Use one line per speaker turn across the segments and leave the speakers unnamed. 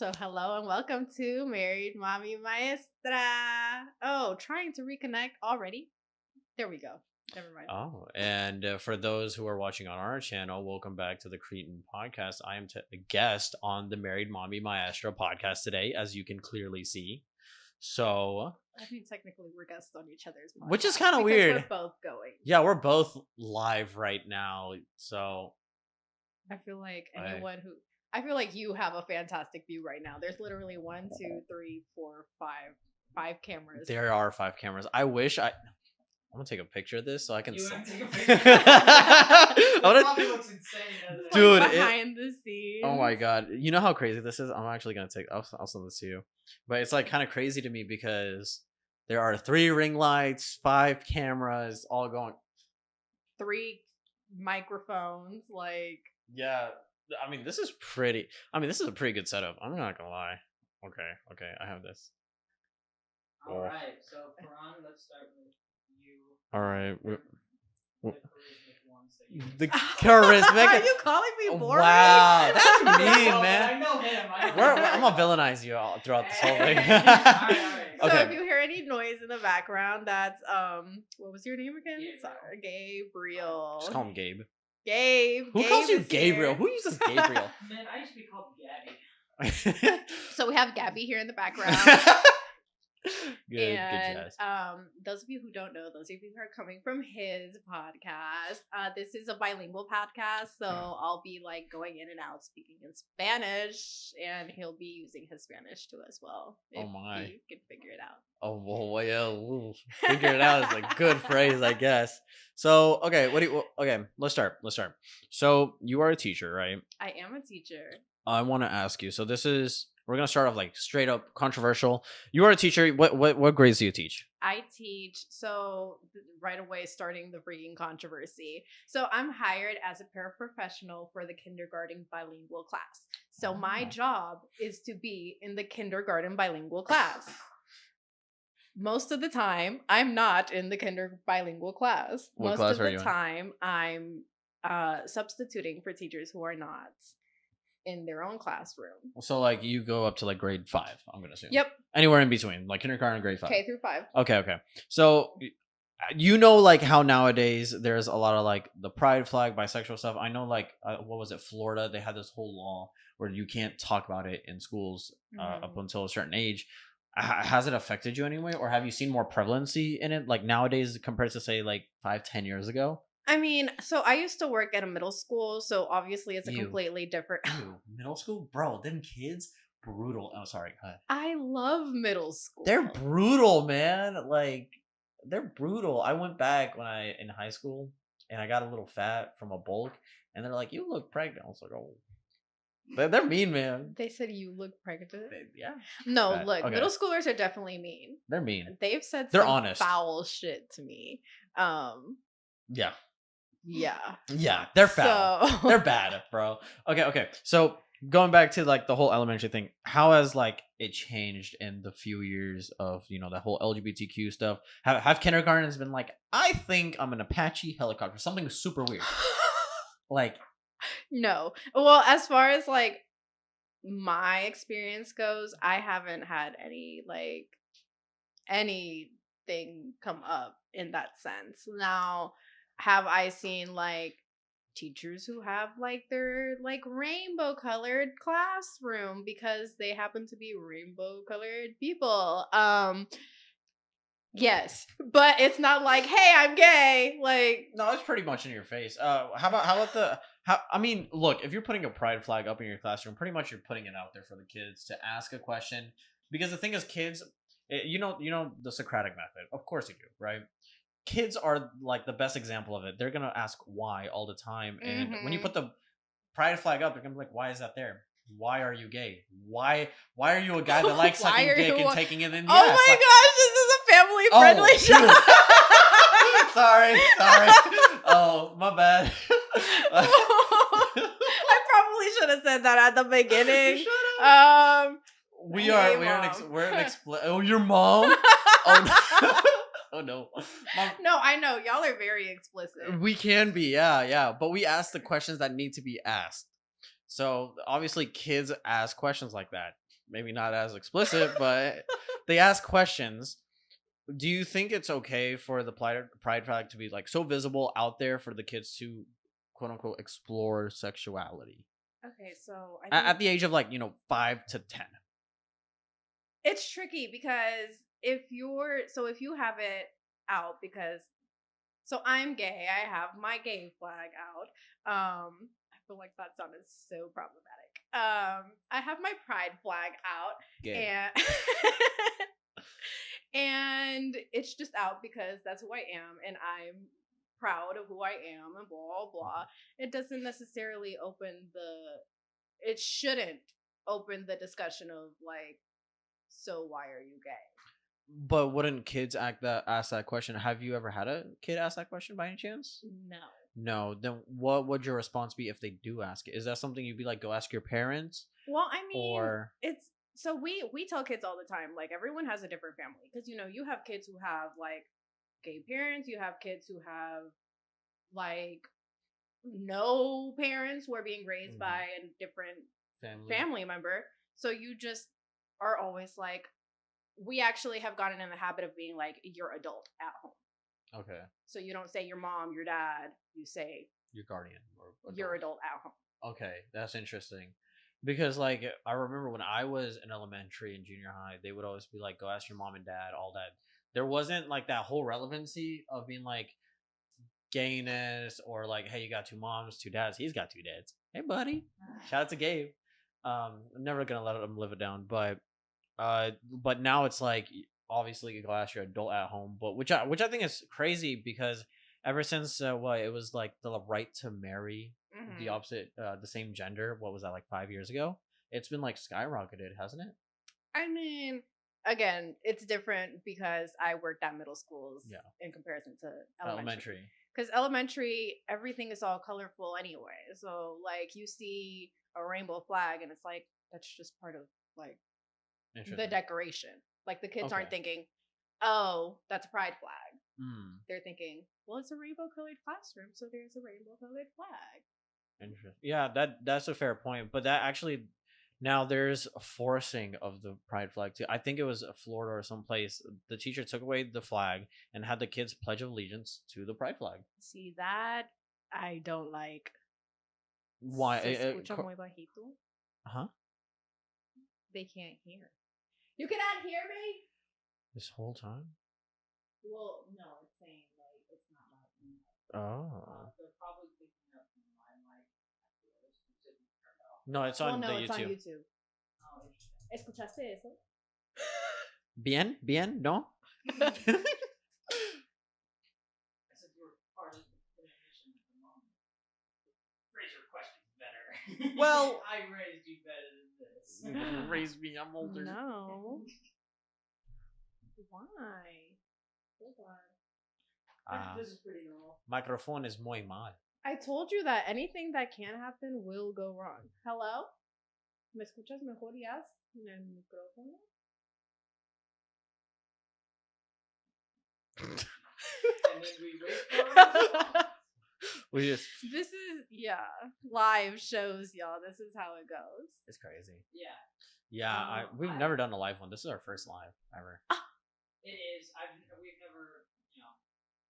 So hello and welcome to Married.Mommy.Maestra. Oh, trying to reconnect already? There we go. Never mind.
Oh, and for those who are watching on our channel, welcome back to the Cretin podcast. I am a guest on the Married.Mommy.Maestra podcast today, as you can clearly see. So,
I mean, technically, we're guests on each other's podcast.
which is kind of
because
weird.
We're both going.
Yeah, we're both live right now. So,
I feel like I feel like you have a fantastic view right now. There's literally 1, 2, 3, 4, 5 cameras.
there are 5 cameras. I'm gonna take a picture of this so I can.
You
see.
want to take a picture?
It
probably looks insane, doesn't it?
Dude,
behind the scenes.
Oh my god! You know how crazy this is? I'm actually gonna I'll send this to you, but it's like kind of crazy to me because there are 3 ring lights, 5 cameras, all going.
3 microphones, like.
Yeah, I mean this is a pretty good setup. I'm not gonna lie. Okay, I have this.
All right, so Karan, let's start with you.
All right.
The charismac ones that you.
The charismatic.
Are you calling me boring?
Wow, that's mean,
I
man.
know him. I'm
I'm gonna villainize you all throughout this whole thing.
All right.
So
Okay.
if you hear any noise in the background, that's what was your name again?
Gabriel.
Sorry, Gabriel.
Just call him Gabe.
Gabe.
Who
Gabe
calls you
is
Gabriel?
here.
Who uses Gabriel?
Man, I used to be called Gabby.
So we have Gabby here in the background.
good
And
jazz.
those of you who don't know, those of you who are coming from his podcast, this is a bilingual podcast, so I'll be like going in and out speaking in Spanish, and he'll be using his Spanish too as well.
Oh
If
my.
he can figure it out.
Oh well, yeah, we'll figure it out is a good phrase, I guess. So, okay, let's start. So, you are a teacher, right?
I am a teacher.
I want to ask you. So, we're gonna start off like straight up controversial. You are a teacher. What grades do you teach?
I teach, so right away starting the freaking controversy. So I'm hired as a paraprofessional for the kindergarten bilingual class. So my
Oh.
job is to be in the kindergarten bilingual class. Most of the time, I'm not in the bilingual class.
What
Most
class
of
are
the
you in?
time, I'm substituting for teachers who are not in their own classroom.
So, like, you go up to like grade 5. I'm gonna assume.
Yep,
Anywhere in between, like kindergarten and grade 5.
K through 5.
Okay. So, you know, like how nowadays there's a lot of like the pride flag, bisexual stuff. I know, like, what was it, Florida? They had this whole law where you can't talk about it in schools up until a certain age. Has it affected you anyway, or have you seen more prevalency in it, like nowadays compared to say like 5-10 years ago?
I mean, so I used to work at a middle school, so obviously it's a
Ew.
completely different.
Ew, middle school, bro. Them kids, brutal. Oh, sorry. Go ahead.
I love middle school.
They're brutal, man. Like, they're brutal. I went back in high school and I got a little fat from a bulk, and they're like, "You look pregnant." I was like, "Oh." They're mean, man.
They said you look pregnant.
Yeah,
No,
Right,
look,
okay.
middle schoolers are definitely mean.
they're mean.
They've said
They're
some
honest.
foul shit to me.
Yeah,
Yeah.
they're foul.
So
They're bad, bro. Okay. So going back to like the whole elementary thing, how has like it changed in the few years of that whole LGBTQ stuff? Have kindergartens been like, I think I'm an Apache helicopter, something super weird, like.
No. Well, as far as like my experience goes, I haven't had anything come up in that sense. Now, have I seen like teachers who have like their like rainbow colored classroom because they happen to be rainbow colored people? Yes, but it's not like, hey, I'm gay. Like,
No, it's pretty much in your face. I mean, look, if you're putting a pride flag up in your classroom, pretty much you're putting it out there for the kids to ask a question. Because the thing is, kids, you know the Socratic method. Of course you do, right? Kids are like the best example of it. They're gonna ask why all the time, and when you put the pride flag up, they're gonna be like, "Why is that there? Why are you gay? Why are you a guy that likes
Why
sucking
are
dick
you
and
a-
taking it in the
oh
ass?"
my
Like,
gosh, this is a family friendly show.
show. sorry. Oh, my bad.
I probably should have said that at the beginning.
Shut up.
Hey,
We're
Mom.
an Oh, your mom? Oh no. Oh no.
No, I know y'all are very explicit.
We can be, yeah. But we ask the questions that need to be asked. So obviously kids ask questions like that. maybe not as explicit, but they ask questions. Do you think it's okay for the pride flag to be like so visible out there for the kids to quote unquote explore sexuality
Okay, so I
at
think
the age of like 5 to 10?
it's tricky because if you have it out because so I'm gay, I have my gay flag out. I feel like that sounded so problematic. I have my pride flag out
Gay.
and and it's just out because that's who I am and I'm proud of who I am and blah blah. It doesn't necessarily it shouldn't open the discussion of like, so why are you gay?
But wouldn't kids ask that question? Have you ever had a kid ask that question by any chance?
No.
No. Then what would your response be if they do ask it? Is that something you'd be like, go ask your parents?
Well, I mean,
Or
it's so we tell kids all the time, like everyone has a different family because you have kids who have like gay parents, you have kids who have like no parents who are being raised by a different family member. So you just are always like, we actually have gotten in the habit of being like, you're adult at home.
Okay.
So you don't say your mom, your dad, you say
Your guardian or adult.
your adult at home.
Okay, that's interesting. Because like I remember when I was in elementary and junior high, they would always be like, go ask your mom and dad, all that. There wasn't like that whole relevancy of being like gayness or like, hey, you got 2 moms, 2 dads. He's got 2 dads. Hey, buddy. Shout out to Gabe. I'm never gonna let him live it down, but now it's like obviously you go ask your adult at home, but which I think is crazy because ever since it was like the right to marry the opposite the same gender, what was that, like 5 years ago? It's been like skyrocketed, hasn't it?
I mean, again, it's different because I worked at middle schools in comparison to elementary. Because elementary, everything is all colorful anyway. So like you see a rainbow flag and it's like that's just part of like the decoration. Like the kids aren't thinking, oh, that's a pride flag. They're thinking, well, it's a rainbow colored classroom, so there's a rainbow colored flag.
Interesting. Yeah, that's a fair point. But that actually now there's a forcing of the pride flag too. I think it was Florida or someplace. The teacher took away the flag and had the kids pledge allegiance to the pride flag.
See, that I don't like.
Why?
Se escucha muy bajito.
Huh?
They can't hear. You cannot hear me?
This whole time?
Well, no, it's saying like it's not loud.
Oh.
They're probably picking up from my mic.
No, it's on
it's
YouTube.
on YouTube. Oh, ¿escuchaste eso?
Bien, bien, no.
I said you were part of the mission at the moment. Phrase your questions better.
Well,
I raised you better than this.
You raised me. I'm older.
No. Why? Hold on.
This is pretty normal.
Microphone is muy mal.
I told you that anything that can happen will go wrong. Hello? ¿Me escuchas mejor ya en el micrófono?
And then we wait for it.
We just.
This is live shows, y'all. This is how it goes.
It's crazy.
Yeah.
Yeah, we've never done a live one. This is our first live ever.
It is. We've never,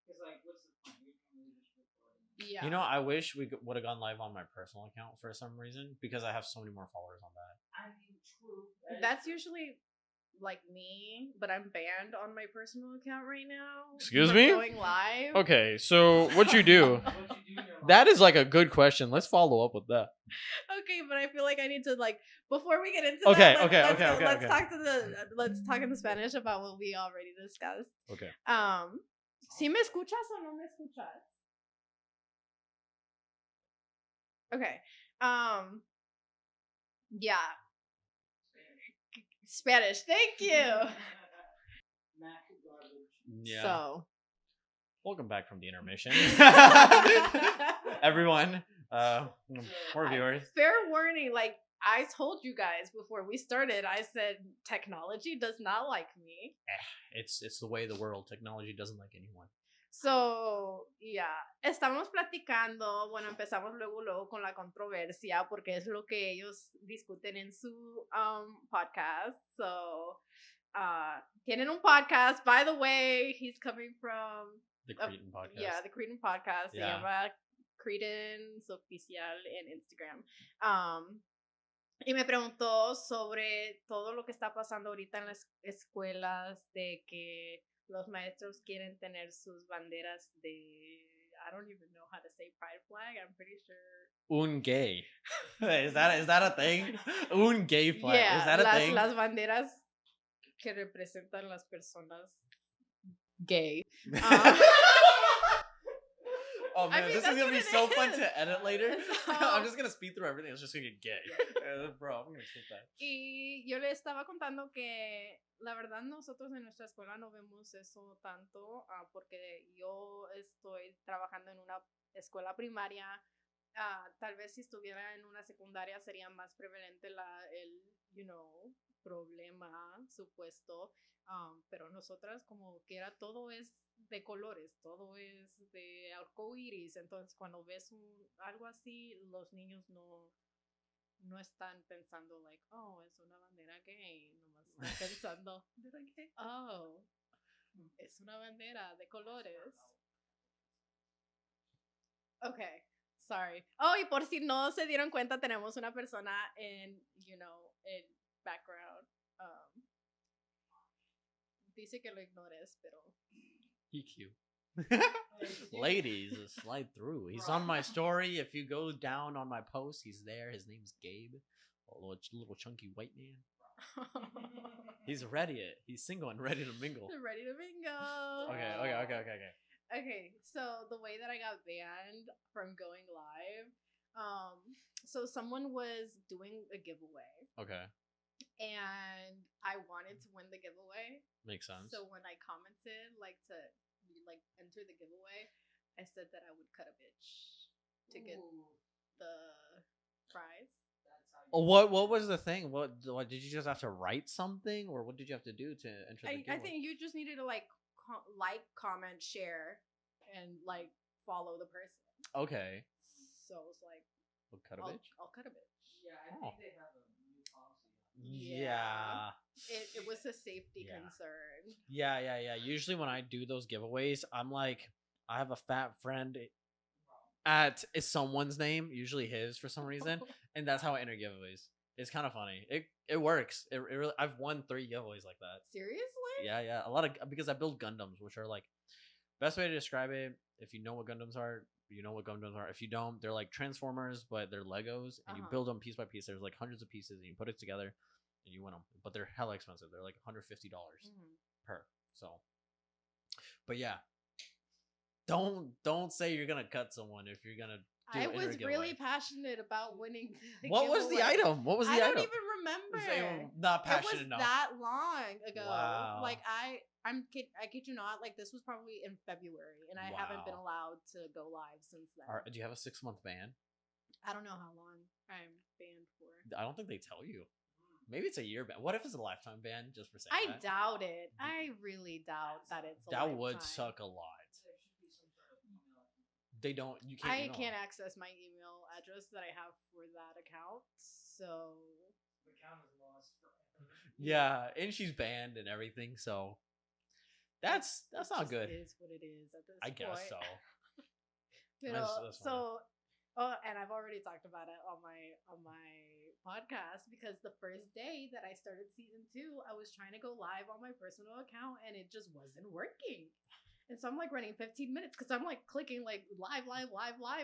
because like, what's the point? We've never just recording.
Yeah.
You know, I wish we would have gone live on my personal account for some reason because I have so many more followers on that.
I mean, true.
That's usually like me, but I'm banned on my personal account right now.
Excuse
for
me?
Going live.
Okay, so what you do? That is like a good question. Let's follow up with that.
Okay, but I feel like I need to like before we get into
Okay,
that.
okay.
Let's talk in the Spanish about what we already discussed.
Okay.
¿Sí me escuchas o no me escuchas? Okay. Yeah. Spanish. Thank you.
Yeah.
So.
Welcome back from the intermission. Everyone, poor viewers.
Fair warning, like I told you guys before we started, I said technology does not like me.
It's the way of the world. Technology doesn't like anyone.
So, yeah, estamos platicando, bueno, empezamos luego con la controversia porque es lo que ellos discuten en su podcast. So, tienen un podcast, by the way, he's coming from
The Cretin podcast.
Yeah, the Cretin podcast. Se
Yeah.
llama Cretins Oficial en Instagram. Y me preguntó sobre todo lo que está pasando ahorita en las escuelas, de que los maestros quieren tener sus banderas de, I don't even know how to say pride flag, I'm pretty sure.
Un gay. Is that a thing? Un gay flag.
Yeah,
Is that a thing?
las banderas que representan las personas gay.
Oh man,
I mean,
this is
that's
gonna
what
be
it
so fun
is.
to edit later.
So-
I'm just gonna speed through everything. It's just gonna get gay. Bro, I'm gonna skip that.
Y yo le estaba contando que la verdad nosotros en nuestra escuela no vemos eso tanto, porque yo estoy trabajando en una escuela primaria. Tal vez si estuviera en una secundaria sería más prevalente el problema supuesto. Pero nosotras como que era todo es de colores, todo es de arcoíris. Entonces cuando ves algo así, los niños no están pensando like, oh, es una bandera gay, nomás están pensando, oh, es una bandera de colores. Okay, sorry. Oh, y por si no se dieron cuenta, tenemos una persona en background. Dice que lo ignores, pero
EQ. Ladies, slide through. He's on my story. If you go down on my post, he's there. His name's Gabe. A little chunky white man. He's ready. He's single and ready to mingle.
ready to bingo. Okay, so the way that I got banned from going live, so someone was doing a giveaway.
Okay.
And I wanted to win the giveaway.
Makes sense.
So when I commented to enter the giveaway, I said that I would cut a bitch to get the prize.
Oh, what was the thing? What did you just have to write something, or what did you have to do to enter the giveaway?
I think you just needed to comment, share, and follow the person.
Okay.
So I was like,
We'll cut a bitch.
I'll cut a bitch.
Yeah, I think they have a new policy.
Yeah.
It was a safety concern.
Yeah. Usually when I do those giveaways, I'm like, I have a fat friend at is someone's name, usually his for some reason, and that's how I enter giveaways. It's kind of funny. It works. It really. I've won 3 giveaways like that.
Seriously?
Yeah. A lot of because I build Gundams, which are like best way to describe it. If you know what Gundams are, you know what Gundams are. If you don't, they're like Transformers, but they're Legos, and you build them piece by piece. There's like hundreds of pieces, and you put it together, and you win them. But they're hella expensive. They're like $150 per. So, but yeah, don't say you're gonna cut someone if you're gonna.
I was really passionate about winning.
What was the item? What was the
item? I
item?
don't even remember.
Not passionate enough.
It was that long ago.
Wow.
I kid you not. This was probably in February, and I haven't been allowed to go live since then.
Do you have a 6-month ban?
I don't know how long I'm banned for.
I don't think they tell you. Maybe it's a year ban. What if it's a lifetime ban? Just for saying
I
that?
doubt it. I really doubt that it's a
that
lifetime.
would suck a lot. They don't. You can't.
I can't access my email address that I have for that account. So
the account is lost forever.
Yeah, and she's banned and everything. So that's not good.
It is what it is at this
I
point.
guess so.
That's and I've already talked about it on my podcast because the first day that I started season 2, I was trying to go live on my personal account and it just wasn't working. And so I'm running 15 minutes because I'm clicking live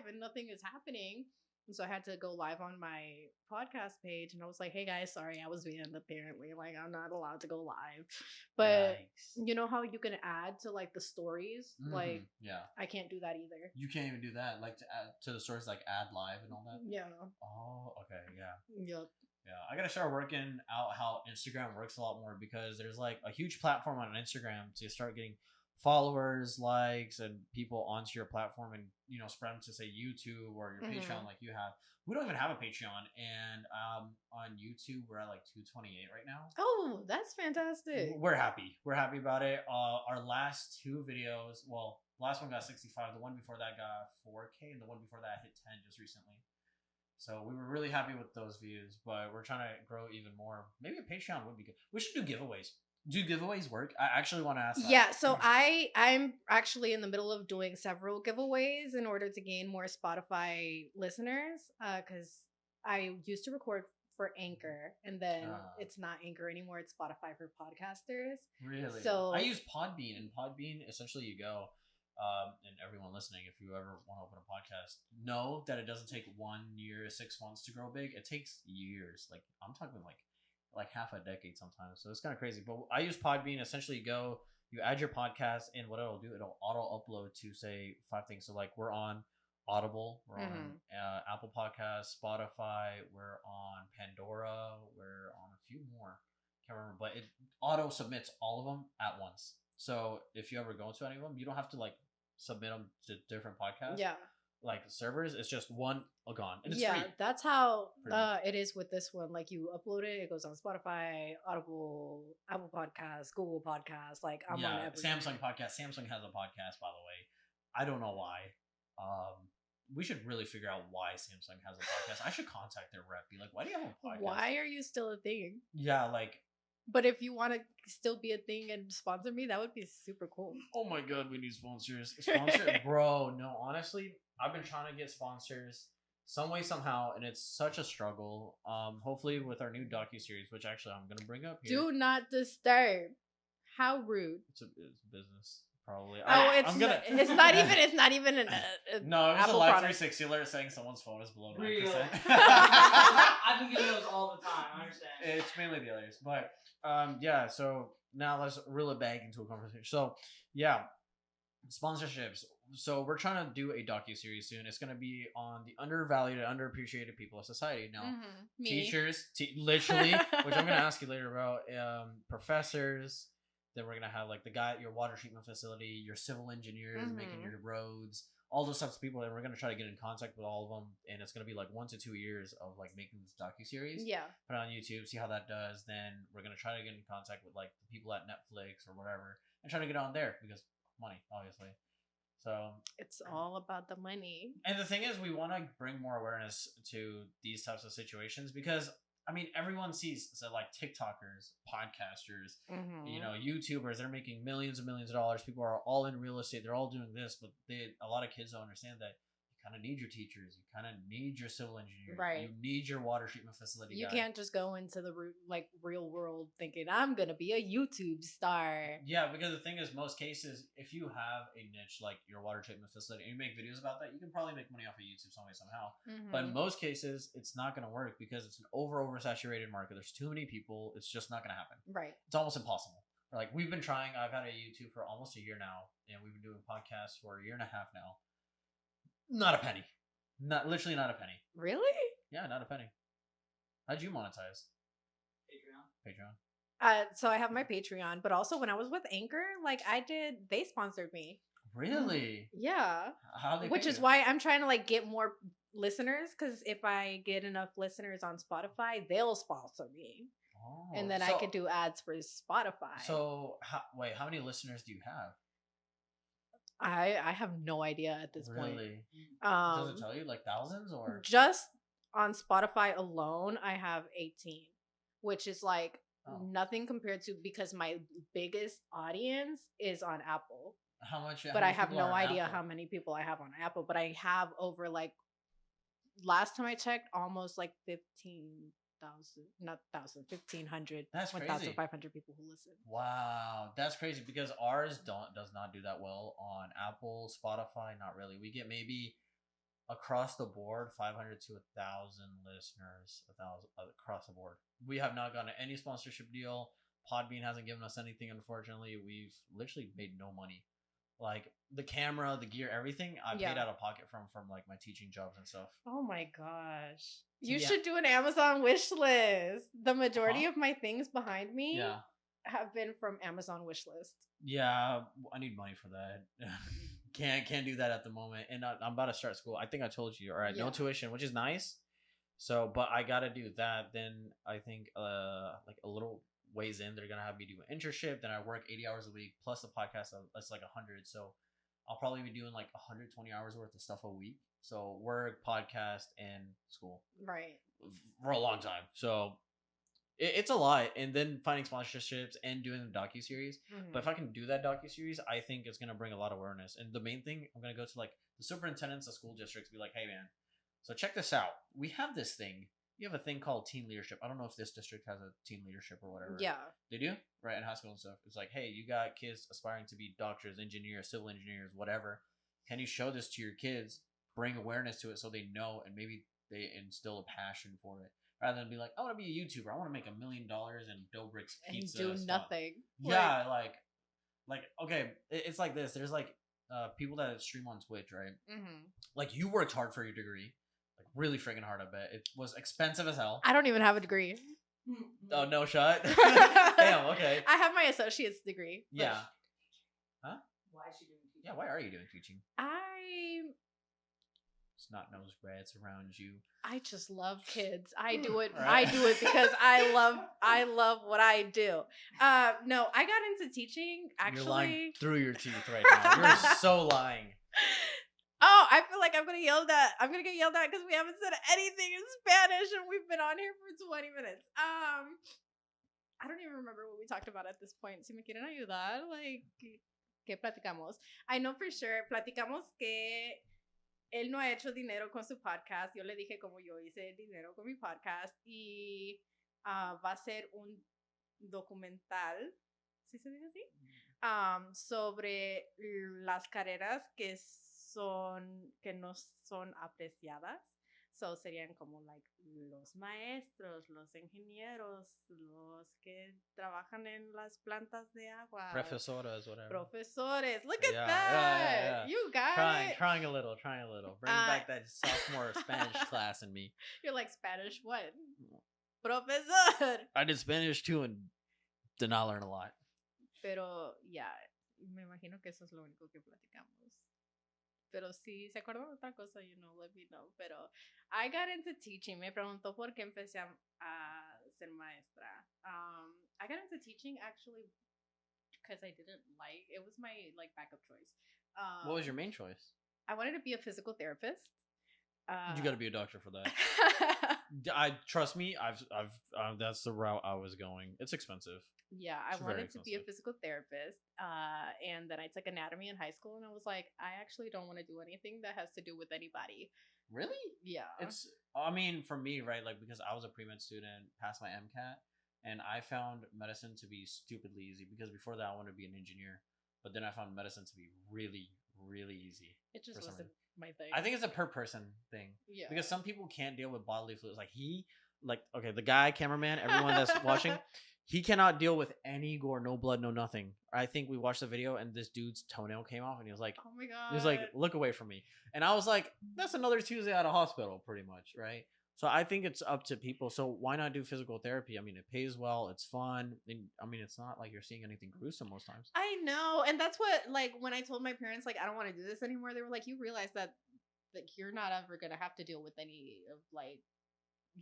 and nothing is happening. And so I had to go live on my podcast page and I was like, hey guys, sorry, I was banned apparently. I'm not allowed to go live. But you know how you can add to the stories?
Yeah.
I can't do that either.
You can't even do that. To add to the stories, add live and all that?
Yeah.
Oh, okay, yeah.
Yep.
Yeah, I gotta start working out how Instagram works a lot more because there's a huge platform on Instagram to start getting followers, likes, and people onto your platform, and spread them to say YouTube or your Patreon, like you have. We don't even have a Patreon, and on YouTube we're at like 228 right now.
Oh, that's fantastic.
We're happy. We're happy about it. Our last two videos, well, last one got 65. The one before that got 4K, and the one before that hit 10 just recently. So we were really happy with those views, but we're trying to grow even more. Maybe a Patreon would be good. We should do giveaways. Do giveaways work? I actually want to ask that.
Yeah, so I'm actually in the middle of doing several giveaways in order to gain more Spotify listeners. Because I used to record for Anchor, and then it's not Anchor anymore; it's Spotify for podcasters.
Really?
So
I use Podbean, and Podbean essentially you go. And everyone listening, if you ever want to open a podcast, know that it doesn't take 1 year, 6 months to grow big. It takes years. Like I'm talking like half a decade sometimes. So it's kind of crazy. But I use Podbean. Essentially, you add your podcast, and what it'll do, it'll auto upload to say 5 things. So like we're on Audible, we're on Apple Podcasts, Spotify, we're on Pandora, we're on a few more. Can't remember, but it auto submits all of them at once. So if you ever go into any of them, you don't have to like submit them to different podcasts.
Yeah.
Like servers, it's just one gone, and it's
yeah,
free.
that's how it is with this one. Like you upload it, it goes on Spotify, Audible, Apple Podcasts, Google Podcasts. Like I'm on everything.
Samsung podcast. Samsung has a podcast, by the way. I don't know why. We should really figure out why Samsung has a podcast. I should contact their rep. Be like, why do you have a podcast?
Why are you still a thing?
Yeah, like.
But if you want to still be a thing and sponsor me, that would be super cool.
Oh my god, we need sponsors. Bro, no, honestly, I've been trying to get sponsors some way, somehow, and it's such a struggle. Hopefully with our new docuseries, which actually I'm going to bring up here.
Do not disturb. How rude.
It's business, probably.
It's not even an
no, it was
Apple
a Live
product.
360 alert saying someone's phone is below 9%.
I've been getting those all the time. I understand.
It's mainly the others, but yeah. So now let's reel it back into a conversation. So yeah, sponsorships. So we're trying to do a docuseries soon. It's going to be on the undervalued and underappreciated people of society. Now, teachers, literally, which I'm going to ask you later about, professors. Then we're going to have like the guy at your water treatment facility, your civil engineers making your roads, all those types of people. And we're going to try to get in contact with all of them. And it's going to be like 1 to 2 years of like making this docuseries.
Yeah.
Put it on YouTube, see how that does. Then we're going to try to get in contact with like the people at Netflix or whatever and try to get on there because money, obviously. So
it's all about the money. And
the thing is, we want to bring more awareness to these types of situations because, I mean, everyone sees like TikTokers, podcasters, YouTubers. They're making millions and millions of dollars. People are all in real estate. They're all doing this, but a lot of kids don't understand that you kind of need your teachers. You kind of need your civil engineer.
Right.
You need your water treatment facility.
You can't just go into the real world thinking I'm gonna be a YouTube star.
Yeah, because the thing is, most cases, if you have a niche like your water treatment facility and you make videos about that, you can probably make money off of YouTube some way somehow. But in most cases, it's not gonna work because it's an oversaturated market. There's too many people. It's just not gonna happen.
Right.
It's almost impossible. Like we've been trying. I've had a YouTube for almost a year now, and we've been doing podcasts for a year and a half now. Not a penny. Literally not a penny.
Really?
Yeah, not a penny. How'd you monetize?
Patreon.
So I have my Patreon, but also when I was with Anchor, like they sponsored me.
Really?
Yeah.
How they?
Which is why I'm trying to like get more listeners, because if I get enough listeners on Spotify, they'll sponsor me. Oh, and then I could do ads for Spotify.
So how many listeners do you have?
I have no idea at this point.
Really? Does it tell you like thousands or?
Just on Spotify alone, I have 18, which is like nothing compared to, because my biggest audience is on Apple.
How much?
But I have no idea how many people I have on Apple. But I have over like, last time I checked, almost like 15,000, not 1,500.
That's crazy.
1,500 people who listen.
Wow, that's crazy because ours does not do that well on Apple, Spotify. Not really. We get maybe across the board 500 to 1,000 listeners, 1,000 across the board. We have not gotten any sponsorship deal. Podbean hasn't given us anything, unfortunately. We've literally made no money. Like the camera, the gear, everything I paid out of pocket from like my teaching jobs and stuff.
Oh my gosh. You should do an Amazon wish list. The majority of my things behind me, have been from Amazon wishlist.
Yeah, I need money for that. Can't do that at the moment. And I'm about to start school. I think I told you. All right, no
Yeah.
tuition, which is nice. So, but I gotta do that. Then I think like a little ways in, they're gonna have me do an internship. Then I work 80 hours a week plus the podcast. That's like 100. So I'll probably be doing like 120 hours worth of stuff a week. So work, podcast, and school
Right.
for a long time. So it's a lot. And then finding sponsorships and doing the docu series. But if I can do that docu series, I think it's gonna bring a lot of awareness. And the main thing, I'm gonna go to like the superintendents of school districts, be like, hey man, so check this out. We have this thing. You have a thing called teen leadership. I don't know if this district has a teen leadership or whatever.
Yeah.
They do? Right, in high school and stuff. It's like, hey, you got kids aspiring to be doctors, engineers, civil engineers, whatever. Can you show this to your kids? Bring awareness to it so they know and maybe they instill a passion for it. Rather than be like, I want to be a YouTuber. I want to make $1 million and Dobrik's pizza.
And do
stuff.
nothing.
Yeah, like okay, it's like this. There's like people that stream on Twitch, right?
Mm-hmm.
Like you worked hard for your degree. Like really freaking hard, I bet. It was expensive as hell.
I don't even have a degree.
Oh, no shot. Damn, okay.
I have my associate's degree.
Yeah. Huh?
Why is she doing teaching?
Yeah, why are you doing teaching? Snot nose rats around you.
I just love kids. I do it.
Right.
I do it because I love what I do. No, I got into teaching actually.
You're lying through your teeth right now. You're so lying.
Oh, I feel like I'm gonna get yelled at because we haven't said anything in Spanish and we've been on here for 20 minutes. I don't even remember what we talked about at this point. Si me quieren ayudar, like, ¿qué platicamos? I know for sure, platicamos que él no ha hecho dinero con su podcast. Yo le dije como yo hice dinero con mi podcast y va a ser un documental, ¿sí se dice así? Sobre las carreras que no son apreciadas. So serían como like los maestros, los ingenieros, los que trabajan en las plantas de agua.
Profesoras, whatever.
Profesores. Look at
Yeah,
that.
yeah.
You got it.
Trying a little. Bring back that sophomore Spanish class in me.
You're like Spanish what? Profesor.
I did Spanish too and did not learn a lot.
Pero, yeah, me imagino que eso es lo único que platicamos. Pero si se acuerdan de otra cosa, let me know. Pero I got into teaching. Me preguntó por qué empecé a ser maestra. I got into teaching actually because I didn't it was my like backup choice.
What was your main choice?
I wanted to be a physical therapist.
You got to be a doctor for that. Trust me. I've that's the route I was going. It's expensive.
Yeah, I wanted to be a physical therapist. And then I took anatomy in high school, and I was like, I actually don't want to do anything that has to do with anybody.
Really?
Yeah.
I mean, for me, right? Like, because I was a pre-med student, passed my MCAT, and I found medicine to be stupidly easy. Because before that, I wanted to be an engineer, but then I found medicine to be really, really easy.
It just wasn't my thing.
I think it's a per person thing.
Yeah.
Because some people can't deal with bodily fluids. Like okay, the guy, cameraman, everyone that's watching. He cannot deal with any gore, no blood, no nothing. I think we watched the video and this dude's toenail came off and he was like,
oh my God.
He was like, look away from me. And I was like, that's another Tuesday at a hospital, pretty much, right? So I think it's up to people. So why not do physical therapy? I mean, it pays well, it's fun. And, I mean, it's not like you're seeing anything gruesome most times.
I know. And that's what, like, when I told my parents, like, I don't want to do this anymore, they were like, you realize that, like, you're not ever going to have to deal with any of, like,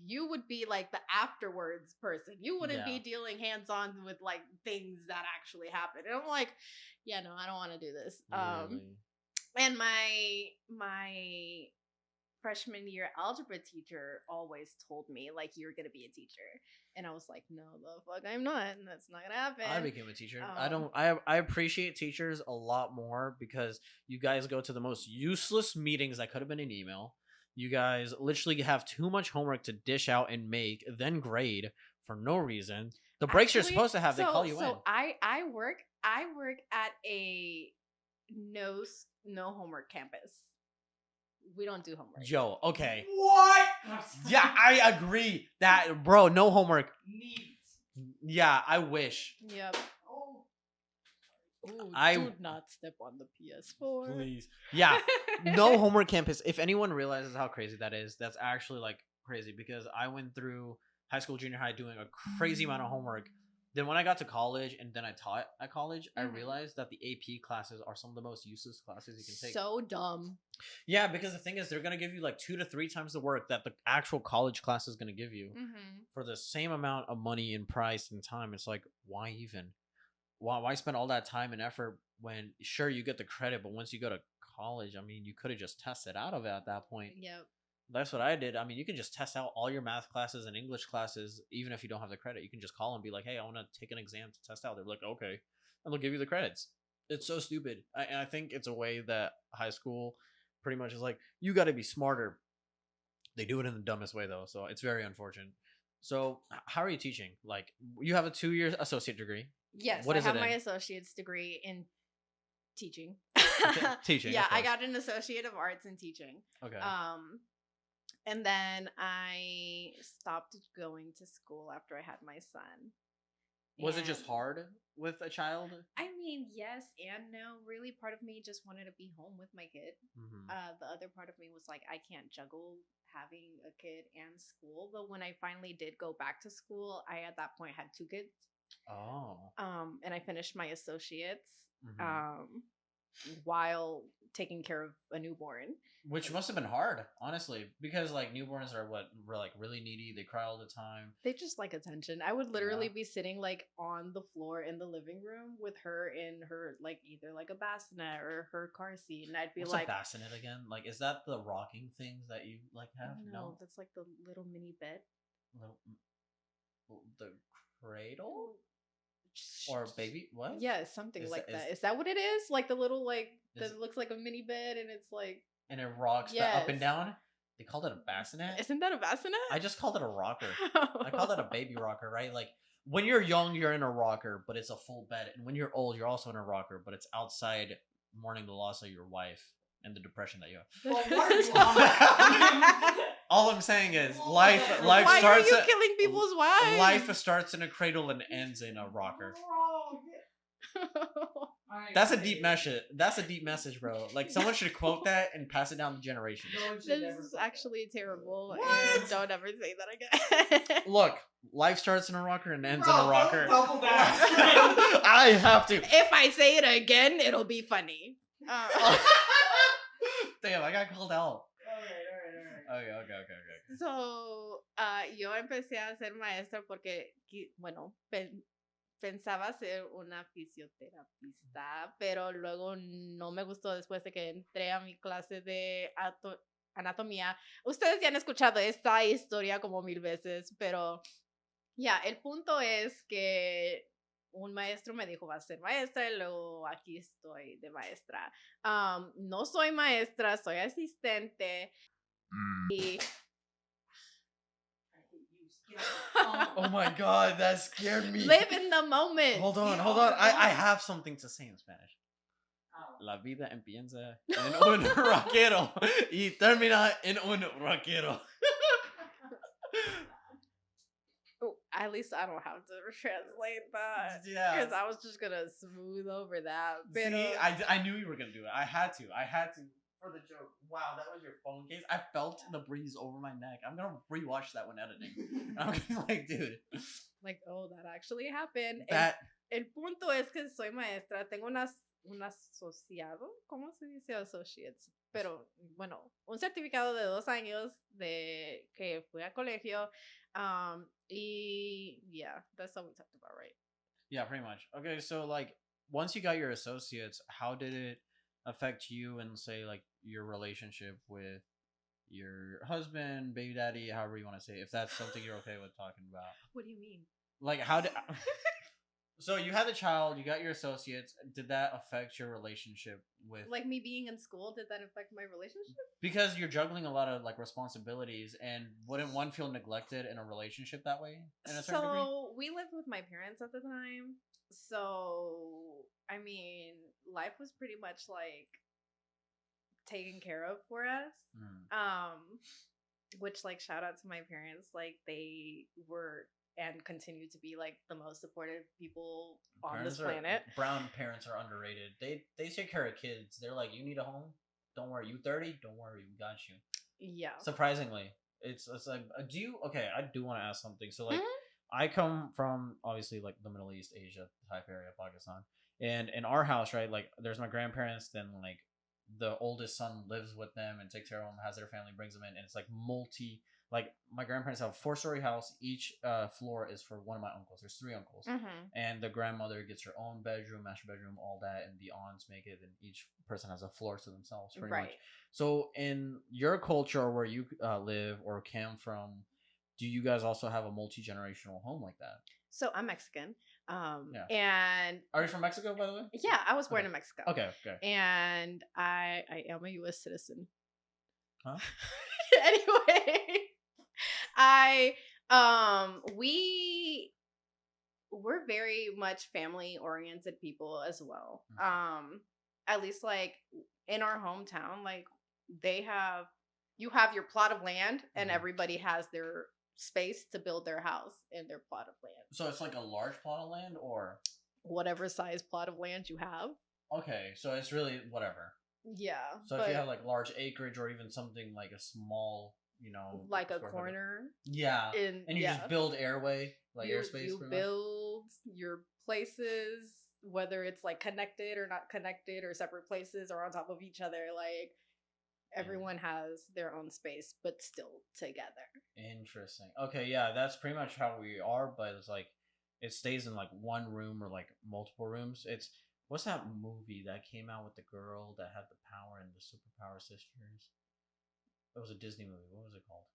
you would be like the afterwards person. You wouldn't be dealing hands-on with like things that actually happen. And I'm like, yeah, no, I don't want to do this.
Really?
And my freshman year algebra teacher always told me like, you're gonna be a teacher, and I was like, no, the fuck, I'm not, and that's not gonna happen.
I became a teacher. I appreciate teachers a lot more because you guys go to the most useless meetings that could have been an email. You guys literally have too much homework to dish out and make, then grade for no reason. The breaks you're supposed to have, they call you in.
So I work at a no homework campus. We don't do homework.
Yo, okay.
What?
Yeah, I agree. That, bro, no homework.
Needs.
Yeah, I wish.
Yep.
Oh.
Ooh,
I
do not step on the PS4.
Please. Yeah. No homework campus. If anyone realizes how crazy that is, that's actually like crazy because I went through high school, junior high doing a crazy amount of homework. Then when I got to college and then I taught at college, I
Mhm.
realized that the AP classes are some of the most useless classes you can take.
So dumb.
Yeah, because the thing is, they're gonna give you like 2 to 3 times the work that the actual college class is gonna give you
Mm-hmm.
for the same amount of money and price and time. It's like, why even? Why spend all that time and effort when sure you get the credit, but once you go to college, I mean, you could have just tested out of it at that point.
Yep.
That's what I did. I mean, you can just test out all your math classes and English classes, even if you don't have the credit. You can just call and be like, "Hey, I want to take an exam to test out." They're like, "Okay," and they'll give you the credits. It's so stupid. I think it's a way that high school pretty much is like, you got to be smarter. They do it in the dumbest way though, so it's very unfortunate. So, how are you teaching? Like, you have a 2 year associate degree.
Yes,
What
I
is
have
it
my
in?
associate's degree in teaching.
Teaching,
Yeah,
of
I
course.
got an associate of arts in teaching.
Okay.
And then I stopped going to school after I had my son.
Was it just
And-
hard with a child?
I mean, yes and no. Really, part of me just wanted to be home with my kid.
Mm-hmm.
The other part of me was like, I can't juggle having a kid and school. But when I finally did go back to school, I at that point had 2 kids.
Oh.
And I finished my associates
Mhm.
while taking care of a newborn.
Which must have been hard, honestly, because like newborns are what we're like really needy. They cry all the time.
They just like attention. I would literally
Yeah.
be sitting like on the floor in the living room with her in her like either like a bassinet or her car seat, and I'd be
What's
like,
a bassinet again? Like, is that the rocking things that you like have?
no, that's like the little mini bed.
Little, the cradle or baby? What?
Yeah, something
Is
like
that-
that. Is that what it is? Like the little like
Is-
that looks like a mini bed, and it's like,
And it rocks up and
Yes.
down. They called it a bassinet.
isn't that a bassinet?
I just called it a rocker. I call it a baby rocker, right? Like when you're young, you're in a rocker, but it's a full bed, and when you're old, you're also in a rocker, but it's outside mourning the loss of your wife and the depression that you have.
Well, what are you on?
All I'm saying is
Why
life
Why are
starts
you killing people's wives?
life starts in a cradle and ends in a rocker.
Bro,
That's a deep message. That's a deep message, bro. Like someone should quote that and pass it down to generations.
This is actually terrible,
What?
and don't ever say that again.
Look, life starts in a rocker and ends in a rocker.
Double down.
I have to.
If I say it again, it'll be funny.
Damn, I got called out.
Alright.
Okay.
So, yo empecé a ser maestra porque, bueno, pensaba ser una fisioterapista, pero luego no me gustó después de que entré a mi clase de anatomía. Ustedes ya han escuchado esta historia como 1000 veces, pero ya, el punto es que un maestro me dijo, vas a ser maestra, y luego aquí estoy de maestra. No soy maestra, soy asistente. Y
Oh my god, that scared me.
live in the moment.
Hold on. I have something to say in Spanish. La vida empieza en un rockero y termina en un rockero.
At least I don't have to translate that.
Yeah.
Because I was just going to smooth over that. Pero,
See, I knew you were gonna do it. I had to for the joke. Wow, that was your phone case. I felt the breeze over my neck. I'm gonna rewatch that when editing. I'm gonna be like, dude,
like, oh, that actually happened.
that
El punto es que soy maestra. Tengo un asociado. ¿Cómo se dice associates? Pero, bueno, un certificado de 2 años de que fui a colegio. Y yeah, that's all we talked about, right?
yeah, pretty much. Okay, so like once you got your associates, how did it affect you and say like your relationship with your husband, baby daddy, however you want to say it, if that's something you're okay with talking about?
What do you mean?
Like how did so you had a child, you got your associates, did that affect your relationship with
Like me being in school, did that affect my relationship?
because you're juggling a lot of like responsibilities, and wouldn't one feel neglected in a relationship that way in a certain degree?
So we lived with my parents at the time. So I mean, life was pretty much like taken care of for us. Which like shout out to my parents, like they were and continue to be like the most supportive people on this planet.
Brown parents are underrated. They take care of kids. They're like, you need a home? Don't worry. You 30? Don't worry. We got you.
Yeah.
Surprisingly, it's like, do you? Okay, I do want to ask something. So like, I come from obviously like the Middle East, Asia type area, Pakistan, and in our house, right, like there's my grandparents, then like the oldest son lives with them and takes care of them, has their family, brings them in, and it's like multi. Like my grandparents have a 4-story house. Each floor is for one of my uncles. There's 3 uncles, and the grandmother gets her own bedroom, master bedroom, all that, and the aunts make it, and each person has a floor to themselves, pretty much. So in your culture or where you live or came from, do you guys also have a multi-generational home like that?
So I'm Mexican.
Yeah.
And
Are you from Mexico, by the way?
yeah, I was born in Mexico.
Okay.
And I am a U.S. citizen.
Huh?
Anyway, we're very much family oriented people as well. At least like in our hometown, like you have your plot of land and everybody has their space to build their house in their plot of land.
So it's like a large plot of land or
whatever size plot of land you have.
Okay, so it's really whatever.
Yeah.
So if you have like large acreage or even something like a small,
like a corner.
Yeah. And you just build airway, like airspace.
You build your places, whether it's like connected or not connected or separate places or on top of each other, like everyone has their own space, but still together.
Interesting. Okay, yeah, that's pretty much how we are, but it's like it stays in like one room or like multiple rooms. It's what's that movie that came out with the girl that had the power and the superpower sisters? It was a Disney movie. What was it called?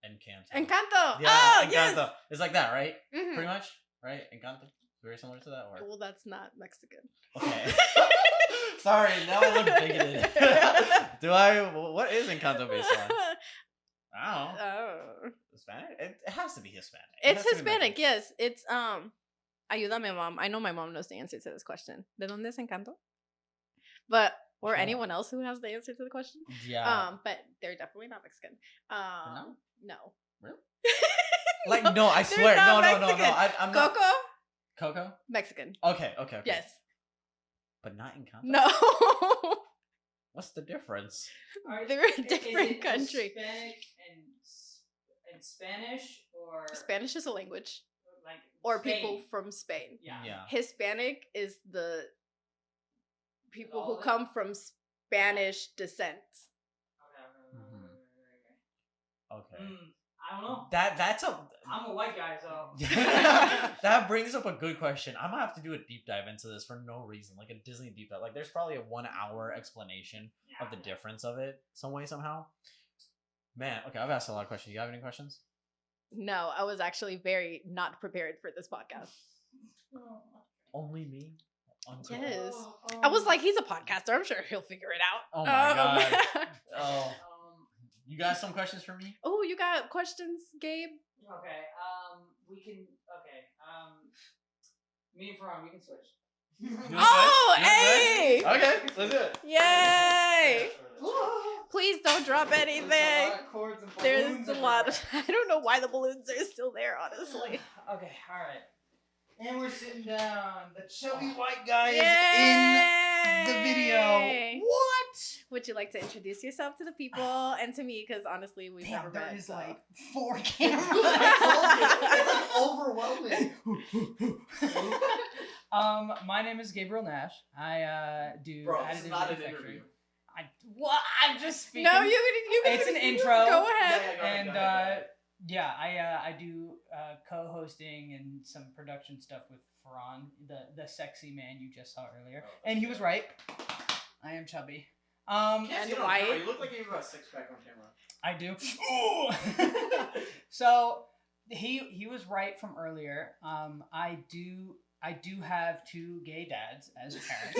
Encanto.
Yeah,
oh,
Encanto.
Yes.
It's like that, right? Mm-hmm. Pretty much, right? Encanto. Very similar to that, or
well, that's not Mexican.
Okay. Sorry, now I look bigoted. What is Encanto based on? I don't know. Oh. Hispanic? It has to be Hispanic.
It's Hispanic, yes. It's ayúdame, mom. I know my mom knows the answer to this question. ¿De dónde es Encanto? But or anyone else who has the answer to the question.
Yeah.
But they're definitely not Mexican. No.
Really? Like no, I swear. No. I'm not. Coco?
Mexican.
Okay.
Yes.
But not Encanto?
No.
What's the difference?
They're a different country.
Hispanic and Spanish, or
Spanish is a language,
like
or
Spain.
People from Spain.
Yeah.
Hispanic is the people who come from Spanish descent.
Okay.
I don't know. I'm a white guy, so
that brings up a good question. I'm gonna have to do a deep dive into this for no reason, like a Disney deep dive. Like, there's probably a 1-hour explanation of the difference of it, some way, somehow. Man, okay, I've asked a lot of questions. You have any questions?
No, I was actually very not prepared for this podcast.
Only me?
Yes. I was like, he's a podcaster. I'm sure he'll figure it out.
Oh my god. Oh. You got some questions for me?
Oh, you got questions, Gabe?
Okay. We can. Okay. Me and Ferran, we can switch.
Hey!
Okay, let's do it.
Yay! Please don't drop anything. There's a lot of. I don't know why the balloons are still there, honestly.
Okay, alright. And we're sitting down. The chubby white guy is in the video. What?
Would you like to introduce yourself to the people and to me? Because honestly, we've never met.
There is like 4 cameras. It's like overwhelming. My name is Gabriel Nash. I do additive manufacturing. I'm just speaking.
No, you can.
It's an intro.
Go ahead.
I do co-hosting and some production stuff with Ferran, the sexy man you just saw earlier, and he was right. I am chubby.
And white.
You look like you have a 6-pack on camera.
I do. So he was right from earlier. I do have 2 gay dads as parents,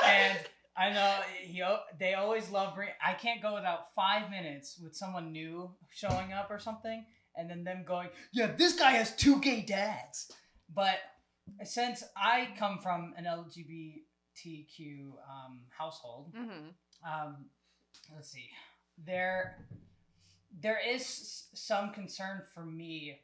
and I know they always love I can't go without 5 minutes with someone new showing up or something, and then them going, yeah, this guy has 2 gay dads. But since I come from an LGBTQ household, let's see, there is some concern for me.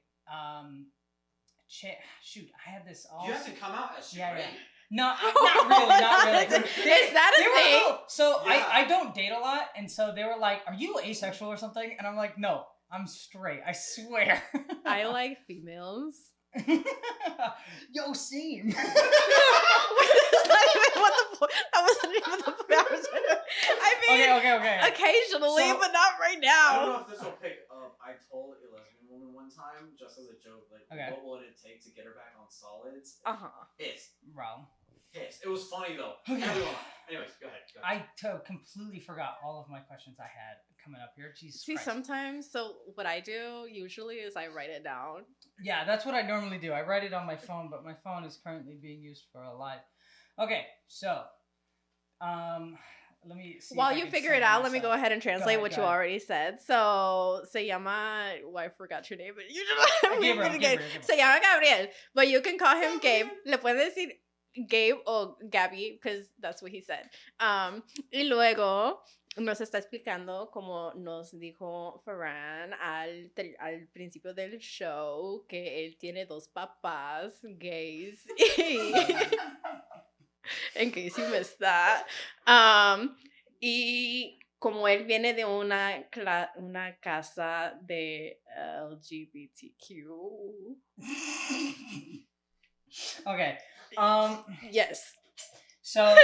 Shoot, I had this all.
You have to come out as straight.
Yeah. No, not really.
Is that a thing?
Cool. So yeah. I don't date a lot, and so they were like, "Are you asexual or something?" And I'm like, "No, I'm straight. I swear."
I like females.
Yo, scene.
What the point? That wasn't even the point I was trying to. I mean,
Okay.
occasionally,
So,
but not right
I don't
now.
know if this will pick up. I told a lesbian woman one time, just as a joke, like,
Okay.
what would it take to get her back on solids? Pissed.
Bro.
Pissed. It was funny though.
Okay.
Anyways, go ahead.
I completely forgot all of my questions I had coming up here. Jesus
See,
Christ.
sometimes, so what I do usually is I write it down.
Yeah, that's what I normally do. I write it on my phone, but my phone is currently being used for a live. Okay, so, let me see.
While you figure it out, let me go ahead and translate what you
ahead.
already said. So, se llama, well, I forgot your name, but you
Gabriel.
Se llama Gabriel, but you can call him Gabe. Le puedes decir Gabe o Gabby, because that's what he said. Y luego nos está explicando, como nos dijo Ferran al principio del show, que él tiene 2 papás gays. En case you missed that. Y como él viene de una casa de LGBTQ.
Okay.
Yes.
So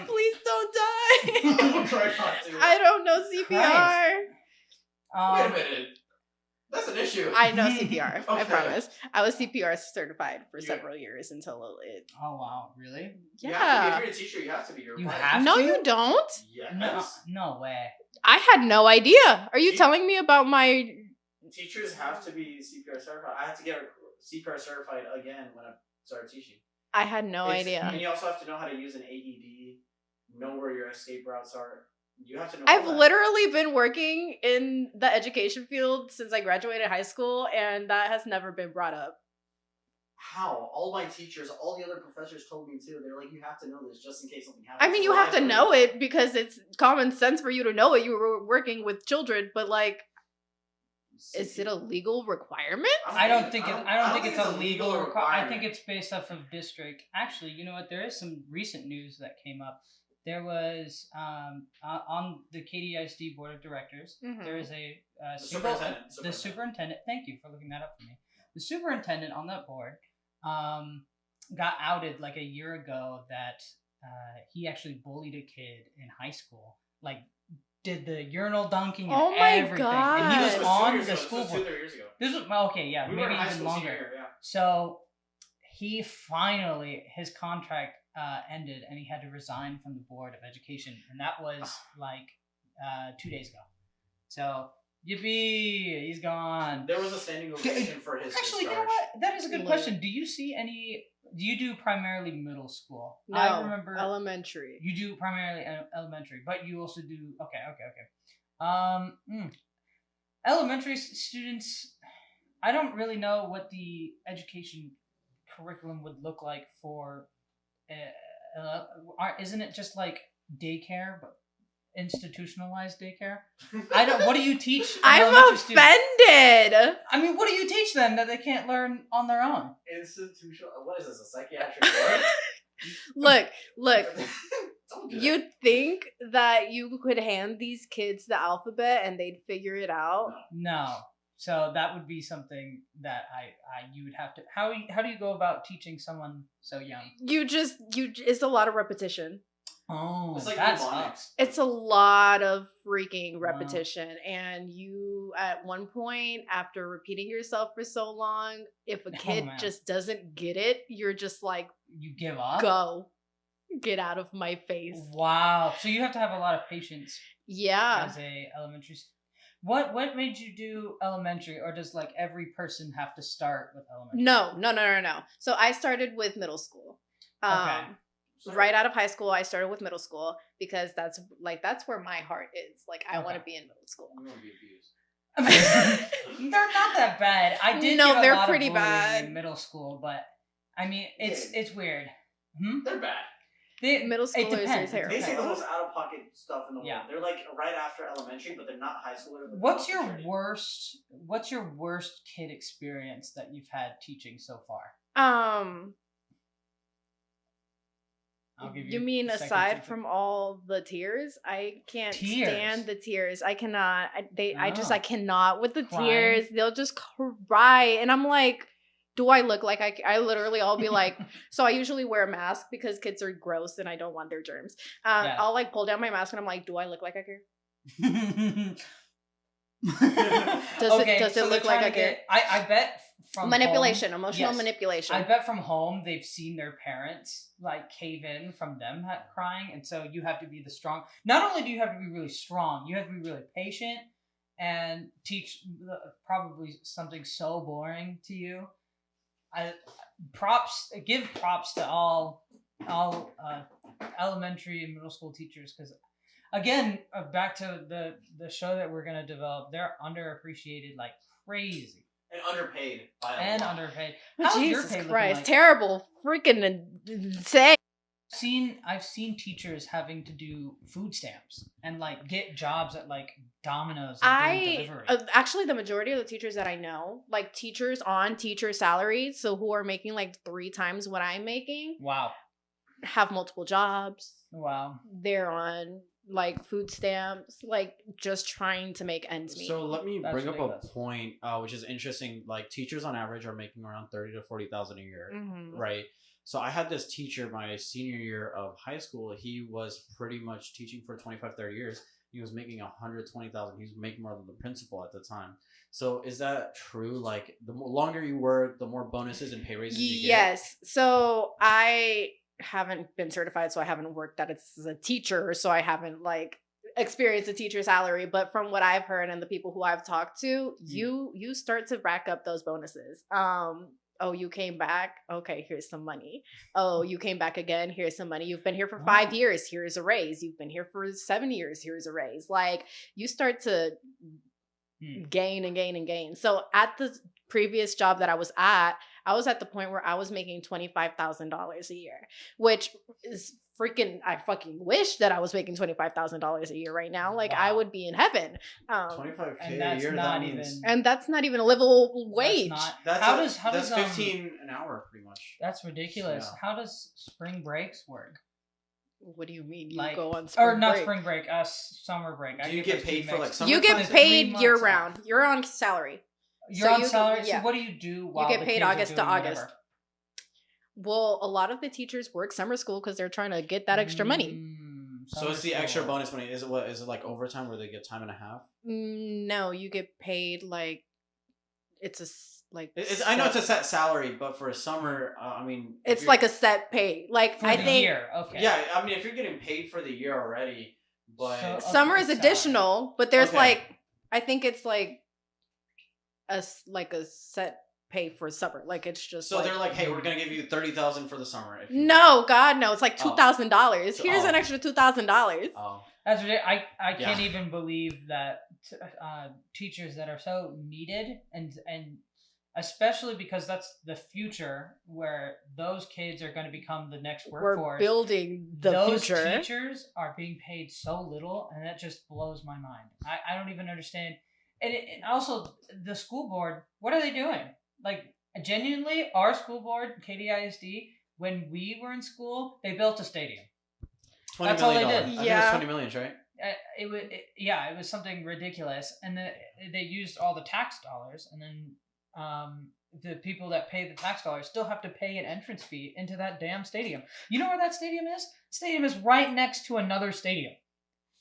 Please don't die.
I'm trying not to.
I don't know CPR.
Wait a minute. That's an issue.
I know CPR. I
Okay.
promise. I was CPR certified for several years until it.
Oh wow, really?
Yeah.
If you're a teacher, you have to be.
You have
No,
to?
you don't.
Yes.
No way.
I had no idea. Are you telling me about my?
Teachers have to be CPR certified. I had to get CPR certified again when I started teaching.
I had no idea.
And you also have to know how to use an AED, know where your escape routes are. You have to know.
I've literally been working in the education field since I graduated high school, and that has never been brought up.
How? All my teachers, all the other professors told me too. They're like, you have to know this just in case something happens.
I mean, you have to know it because it's common sense for you to know it. You were working with children, but like, is it a legal requirement?
I don't think it's a legal requirement. I think it's based off of district. Actually, you know what? There is some recent news that came up. There was on the KDISD board of directors.
Mm-hmm.
There is a
superintendent.
Superintendent. Thank you for looking that up for me. The superintendent on that board got outed like a year ago that he actually bullied a kid in high school. Like, did the urinal dunking and everything.
God.
And he was on the
This
school
was
board.
2 years ago.
This was okay, yeah,
We
maybe
were in high
even
school
longer.
senior year, yeah.
So he finally, his contract ended, and he had to resign from the board of education, and that was like 2 days ago. So yippee, he's gone.
There was a standing ovation for his
Actually,
discharge.
you know what? That is a good question. Do you see any? Do you do primarily middle school?
No,
I remember
elementary.
You do primarily elementary, but you also do okay. Elementary students. I don't really know what the education curriculum would look like for. Isn't it just like daycare, but institutionalized daycare? I don't. What do you teach?
I'm offended.
I mean, what do you teach them that they can't learn on their own?
Institutional. What is this? A psychiatric ward?
Look. You'd think that you could hand these kids the alphabet and they'd figure it out.
No. So that would be something that you would have to. How do you go about teaching someone so young?
It's a lot of repetition.
Oh,
it's like
that's
mnemonics.
It's a lot of freaking repetition, and you at one point, after repeating yourself for so long, if a kid just doesn't get it, you're just like,
you give up.
Go, get out of my face.
Wow. So you have to have a lot of patience.
Yeah.
As a elementary. What made you do elementary, or does like every person have to start with elementary?
No. So I started with middle school.
Okay.
Right out of high school, I started with middle school because that's where my heart is. Like, I want to be in middle school.
I'm gonna be abused.
They're not that bad. I did.
No,
get a
they're
lot
pretty
of bullying
bad
in middle school, but I mean, it's weird.
They're bad.
Middle schoolers are terrible.
They say the most out of pocket stuff in the world. They're like right after elementary, but they're not high schoolers.
What's your worst kid experience that you've had teaching so far? I'll give you.
You mean
a second
aside
to-
from all the tears? I can't
Tears?
stand the tears. I cannot. I
Oh.
cannot with the
Crying?
tears. They'll just cry, and I'm like, do I look like I literally, I'll be like, so I usually wear a mask because kids are gross and I don't want their germs.
Yeah.
I'll like pull down my mask and I'm like, do I look like I care? Does it look like I care?
I bet from
Manipulation,
home,
emotional
yes.
manipulation.
I bet from home they've seen their parents like cave in from them crying, and so you have to be the strong. Not only do you have to be really strong, you have to be really patient and teach probably something so boring to you. Give props to all elementary and middle school teachers, because again, back to the show that we're gonna develop, they're underappreciated like crazy
And underpaid.
underpaid.
Oh,
How's your
Jesus
pay looking
Christ,
like?
terrible, freaking insane.
I've seen teachers having to do food stamps and like get jobs at like Domino's and doing delivery.
Actually, the majority of the teachers that I know, like teachers on teacher salaries, so who are making like 3 times what I'm making,
Wow.
have multiple jobs.
Wow.
They're on like food stamps, like just trying to make ends meet.
So let me
That's
bring up
ridiculous.
a point, which is interesting. Like teachers on average are making around 30 to 40,000 a year,
Mhm.
right? So I had this teacher my senior year of high school. He was pretty much teaching for 25, 30 years. He was making 120,000. He was making more than the principal at the time. So is that true? Like the longer you work, the more bonuses and pay raises you get.
Yes. So I haven't been certified, so I haven't worked as a teacher, so I haven't like experienced a teacher salary. But from what I've heard and the people who I've talked to, you start to rack up those bonuses. Oh, you came back? Okay, here's some money. Oh, you came back again? Here's some money. You've been here for 5 years. Here's a raise. You've been here for 7 years. Here's a raise. Like you start to gain and gain and gain. So at the previous job that I was at the point where I was making $25,000 a year, which is freaking, I fucking wish that I was making $25,000 a year right now. Like I would be in heaven.
25K
And
a
that's
year,
not
that
even.
means
And that's not even a livable wage.
How
that's
does
15 an hour pretty much.
That's ridiculous.
Yeah.
How does spring breaks work?
What do you mean? You
Like,
go on spring
or not
break?
spring break, summer break.
Do you get paid for like summer?
You get
classes?
paid
3
year
months
round. You're on salary.
You're
So
on
you-
salary.
yeah.
So what do you do while
get
the
paid
kids are
August to
doing
August.
whatever?
Well, a lot of the teachers work summer school because they're trying to get that extra money.
So it's the extra bonus money. Is it like overtime where they get time and a half?
No, you get paid like it's a like.
I know it's a set salary, but for a summer, I mean,
it's like a set pay. Like
For
I
the
think
year. Okay.
yeah. I mean, if you're getting paid for the year already, but
So-
summer
Okay,
is
salary.
additional, but there's
Okay.
like I think it's like a set pay for summer. Like it's just
so they're like, hey, we're gonna give you 30,000 for the summer. If you
no, God, no. It's like
Oh.
$2,000.
So-
Here's an extra $2,000.
Oh,
That's ridiculous. I
Yeah.
can't even believe that teachers that are so needed and especially because that's the future where those kids are going to become the next
We're
workforce.
building the
Those
future.
teachers are being paid so little, and that just blows my mind. I don't even understand. And also, the school board, what are they doing? Like, genuinely, our school board, KDISD, when we were in school, they built a stadium.
$20
That's all they
million.
did.
I think it
Yeah.
was $20 million, right?
It was something ridiculous, and they used all the tax dollars, and then the people that pay the tax dollars still have to pay an entrance fee into that damn stadium. You know where that stadium is? The stadium is right next to another stadium.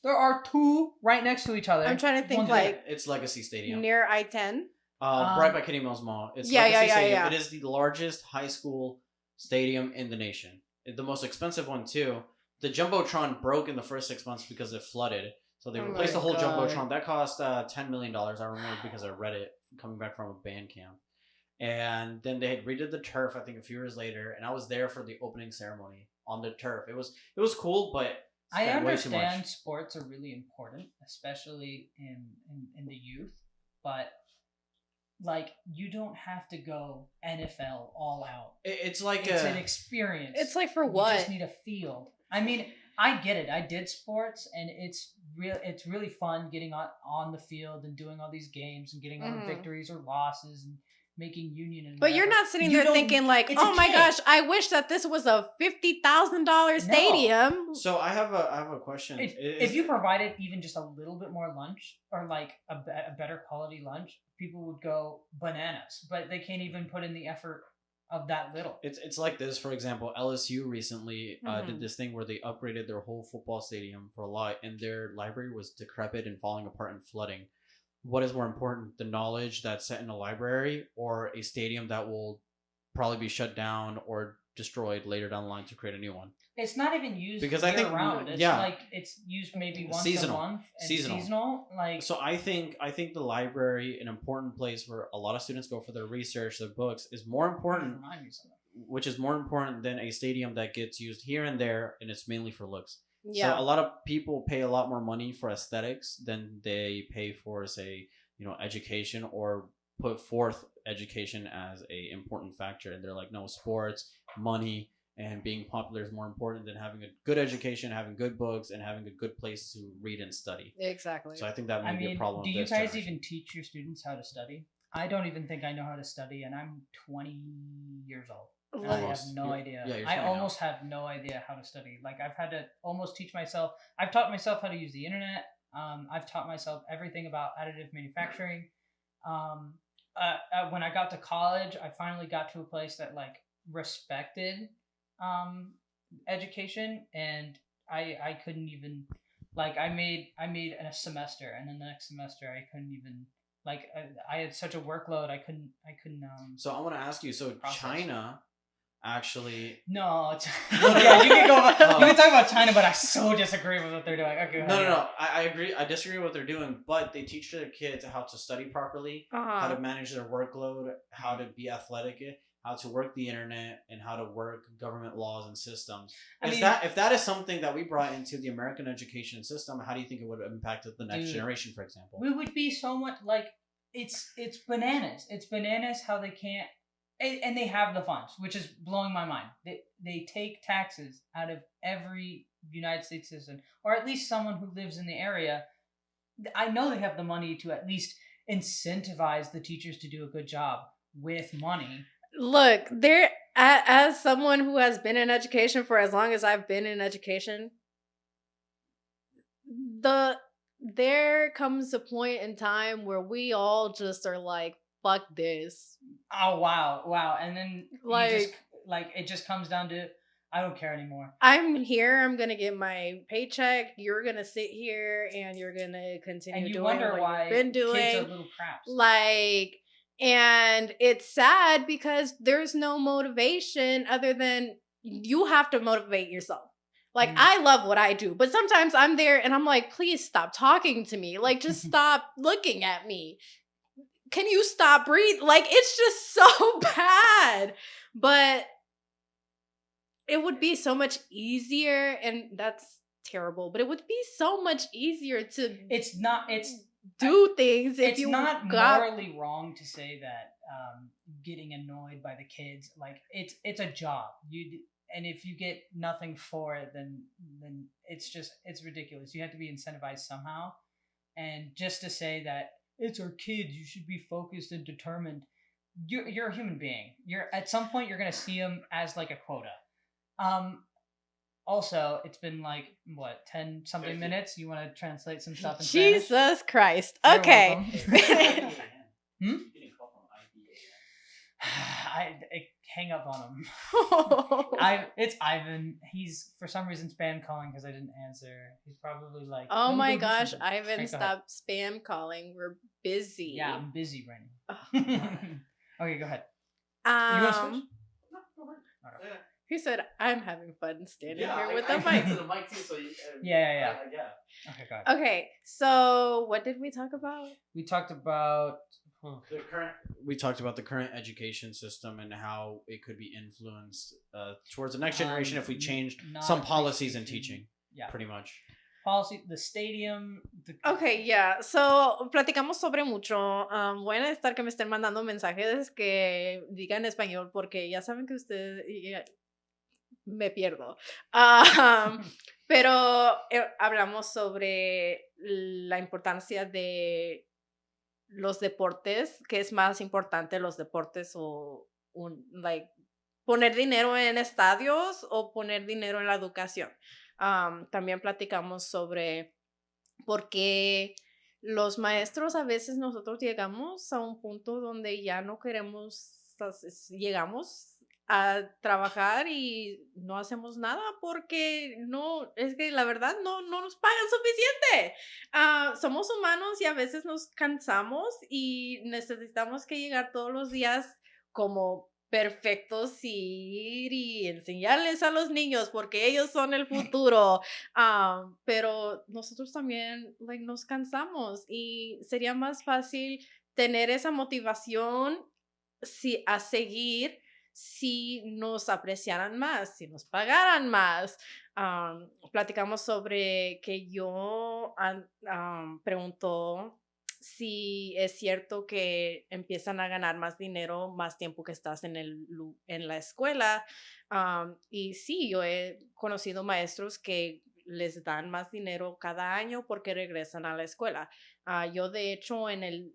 There are 2 right next to each other.
I'm trying to think
One's
like
It's Legacy Stadium.
near I-10.
Right by Kitty Mills Mall. It's
Yeah,
Legacy
yeah,
Stadium.
yeah.
It is the largest high school stadium in the nation. The most expensive one too. The Jumbotron broke in the first 6 months because it flooded. So they
Oh
replaced
my
the whole
God.
Jumbotron. That cost $10 million. I remember because I read it coming back from a band camp. And then they had redid the turf, I think a few years later, and I was there for the opening ceremony on the turf. It was cool, but
I
spent way too much.
understand sports are really important, especially in the youth, but like you don't have to go NFL all out.
It's like
It's an experience.
It's like for
You
what?
just need a field. I mean, I get it. I did sports, and it's really fun getting on the field and doing all these games and getting all the
Mhm.
victories or losses and making union and
But you're
whatever.
not sitting
You
there
don't-
thinking like,
it's a
oh my
kid.
gosh, I wish that this was a $50,000 stadium.
So I have a question.
If you provided even just a little bit more lunch or like a better quality lunch, people would go bananas. But they can't even put in the effort of that little.
It's like this. For example, LSU recently
Mhm.
did this thing where they upgraded their whole football stadium for a lot, and their library was decrepit and falling apart and flooding. What is more important, the knowledge that's set in a library or a stadium that will probably be shut down or destroyed later down the line to create a new one?
It's not even used
Because
year
I think
round. It's
yeah,
like it's used maybe once
Seasonal.
a month. And
Seasonal.
seasonal. Like
so I think the library, an important place where a lot of students go for their research, their books, is more important,
remind me of something.
which is more important than a stadium that gets used here and there, and it's mainly for looks.
Yeah.
So a lot of people pay a lot more money for aesthetics than they pay for, say, education, or put forth education as a important factor. And they're like, no, sports, money, and being popular is more important than having a good education, having good books, and having a good place to read and study.
Exactly.
So I think that may be a problem.
Do
with
you
this
guys
generation.
even teach your students how to study? I don't even think I know how to study, and I'm 20 years old. And I have
Almost.
no
You're-
idea.
yeah, you're
I
20 now.
almost have no idea how to study. Like I've had to almost teach myself. I've taught myself how to use the internet. I've taught myself everything about additive manufacturing. When I got to college, I finally got to a place that like respected education, and I couldn't even I made a semester, and then the next semester I couldn't even I had such a workload I couldn't
So I want to ask you. So
process.
China actually.
No, yeah, you can go. You can talk about China, but I so disagree with what they're doing. Okay,
No. I agree. I disagree with what they're doing, but they teach their kids how to study properly, how to manage their workload, how to be athletic, how to work the internet, and how to work government laws and systems. If that is something that we brought into the American education system, how do you think it would impact the next generation, for example?
We would be so much it's bananas. It's bananas how they can't. And they have the funds, which is blowing my mind. They take taxes out of every United States citizen, or at least someone who lives in the area. I know they have the money to at least incentivize the teachers to do a good job with money.
Look, there, as someone who has been in education for as long as I've been in education, there comes a point in time where we all just are like, fuck this.
Oh wow, and then it just comes down to I don't care anymore.
I'm here. I'm gonna get my paycheck. You're gonna sit here and you're gonna continue
and you
doing
wonder
what
why
you've been doing.
Kids are little craps.
And it's sad because there's no motivation other than you have to motivate yourself. I love what I do, but sometimes I'm there and I'm like, please stop talking to me. Just stop looking at me. Can you stop breathing? It's just so bad. But it would be so much easier, and that's terrible, but it would be so much easier to do things if you
not morally wrong to say that getting annoyed by the kids, it's a job. And if you get nothing for it, then it's ridiculous. You have to be incentivized somehow. And just to say that it's our kids, you should be focused and determined. You're a human being. At some point you're gonna see them as a quota. Also, it's been 10 something 50 minutes. You want to translate some stuff in
Jesus
Spanish?
Christ. Okay.
I hang up on him. It's Ivan. He's for some reason spam calling because I didn't answer. He's probably
oh my gosh, Ivan, stop spam calling. We're busy.
Yeah, I'm busy right now. Okay, go ahead. You want to switch? No, go ahead. Okay.
He said, "I'm having fun standing here with the mic."
To the mic too, so yeah. Okay, go ahead.
Okay, so what did we talk about?
We talked about
the current education system and how it could be influenced towards the next generation if we changed some policies in teaching. Yeah, pretty much.
Policy, the stadium.
Okay, yeah. So platicamos sobre mucho. Voy a necesitar que me estén mandando mensajes que digan en español porque ya saben que ustedes me pierdo. Pero hablamos sobre la importancia de los deportes, que es más importante los deportes o like poner dinero en estadios o poner dinero en la educación. También platicamos sobre por qué los maestros a veces nosotros llegamos a un punto donde ya no queremos, llegamos a trabajar y no hacemos nada porque no, es que la verdad no nos pagan suficiente. Somos humanos y a veces nos cansamos y necesitamos que llegar todos los días como perfectos y ir y enseñarles a los niños porque ellos son el futuro. Pero nosotros también like, nos cansamos y sería más fácil tener esa motivación a seguir si nos apreciaran más, si nos pagaran más. Platicamos sobre que yo preguntó si es cierto que empiezan a ganar más dinero más tiempo que estás en la escuela. Y sí, yo he conocido maestros que les dan más dinero cada año porque regresan a la escuela. Yo, de hecho, en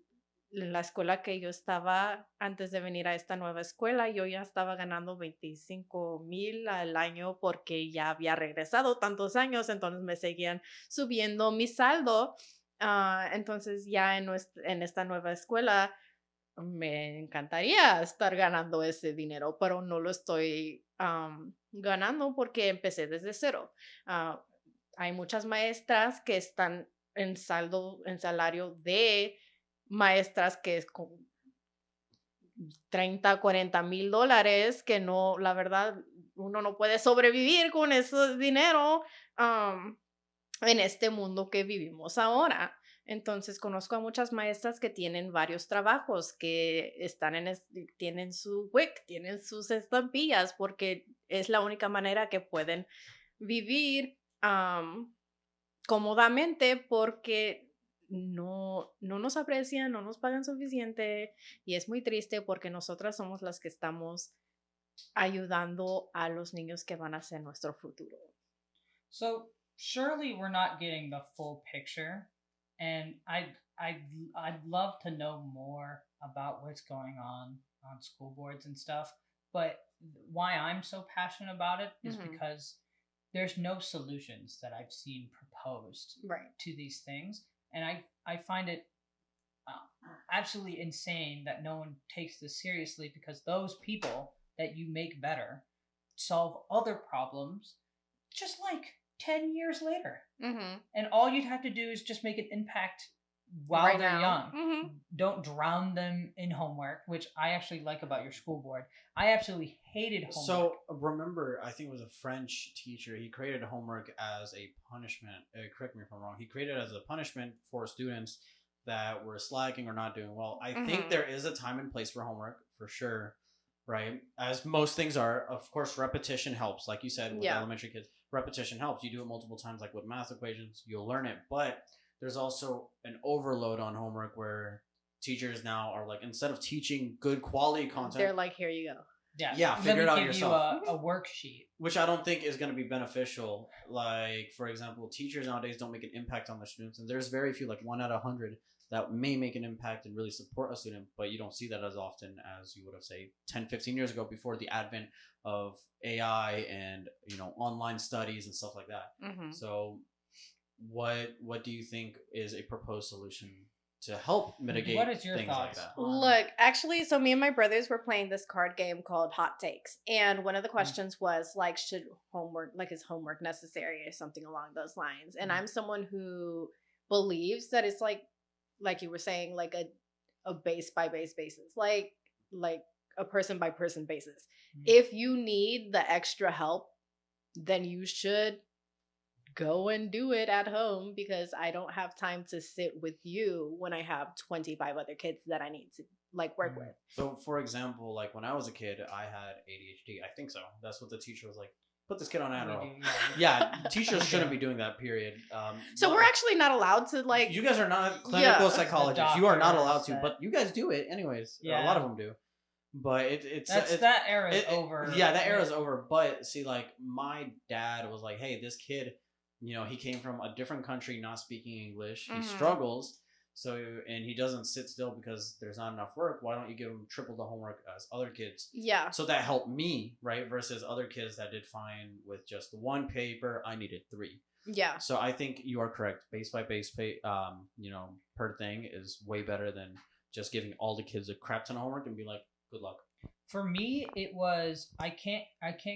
la escuela que yo estaba antes de venir a esta nueva escuela, yo ya estaba ganando 25,000 al año porque ya había regresado tantos años, entonces me seguían subiendo mi saldo. Entonces ya en esta nueva escuela me encantaría estar ganando ese dinero, pero no lo estoy ganando porque empecé desde cero. Ah, Hay muchas maestras que están en salario de maestras que es con 30, 40 mil dólares, que no, la verdad, uno no puede sobrevivir con ese dinero am, en este mundo que vivimos ahora. Entonces conozco a muchas maestras que tienen varios trabajos, que tienen su WIC, tienen sus estampillas, porque es la única manera que pueden vivir cómodamente porque no nos aprecian, no nos pagan suficiente y es muy triste porque nosotras somos las que estamos ayudando a los niños que van a ser nuestro futuro.
So surely we're not getting the full picture, and I'd love to know more about what's going on school boards and stuff. But why I'm so passionate about it is because there's no solutions that I've seen proposed
Right.
to these things, and I find it absolutely insane that no one takes this seriously, because those people that you make better solve other problems just like 10 years later. And all you'd have to do is just make an impact while
Right
they're
now.
young. Don't drown them in homework, which I actually like about your school board. I absolutely hated homework.
So remember, I think it was a French teacher. He created homework as a punishment. Correct me if I'm wrong. He created it as a punishment for students that were slacking or not doing well. I think there is a time and place for homework for sure, right? As most things are. Of course, repetition helps. Like you said with elementary kids, repetition helps. You do it multiple times, like with math equations, you'll learn it. But there's also an overload on homework where teachers now are like, instead of teaching good quality content,
They're like, here you go.
Yeah, figure it out
give
yourself.
You a worksheet,
which I don't think is going to be beneficial. Like, for example, teachers nowadays don't make an impact on their students, and there's very few, like 1 out of 100, that may make an impact and really support a student, but you don't see that as often as you would have, say, 10, 15 years ago, before the advent of AI and, online studies and stuff like that. So what do you think is a proposed solution to help mitigate
what is your
things
thoughts
like that?
Look, actually, so me and my brothers were playing this card game called Hot Takes. And one of the questions was like, is homework necessary or something along those lines? And I'm someone who believes that it's like you were saying, like a base by base basis, like a person by person basis. If you need the extra help, then you should go and do it at home, because I don't have time to sit with you when I have 25 other kids that I need to work with.
So, for example, like when I was a kid, I had ADHD. I think so. That's what the teacher was like. Put this kid on Adderall. Yeah, teachers shouldn't be doing that, period.
So we're actually not allowed to
You guys are not clinical psychologists. You are not allowed to, but you guys do it anyways.
Yeah.
A lot of them do. But it's
that era is over.
Yeah, that era is over. But see, like my dad was like, hey, this kid, he came from a different country, not speaking English. He struggles. So, and he doesn't sit still because there's not enough work. Why don't you give him triple the homework as other kids?
Yeah.
So that helped me, right? Versus other kids that did fine with just the one paper. I needed three.
Yeah.
So I think you are correct. Base by base pay, per thing is way better than just giving all the kids a crap ton of homework and be like, good luck.
For me, it was I can't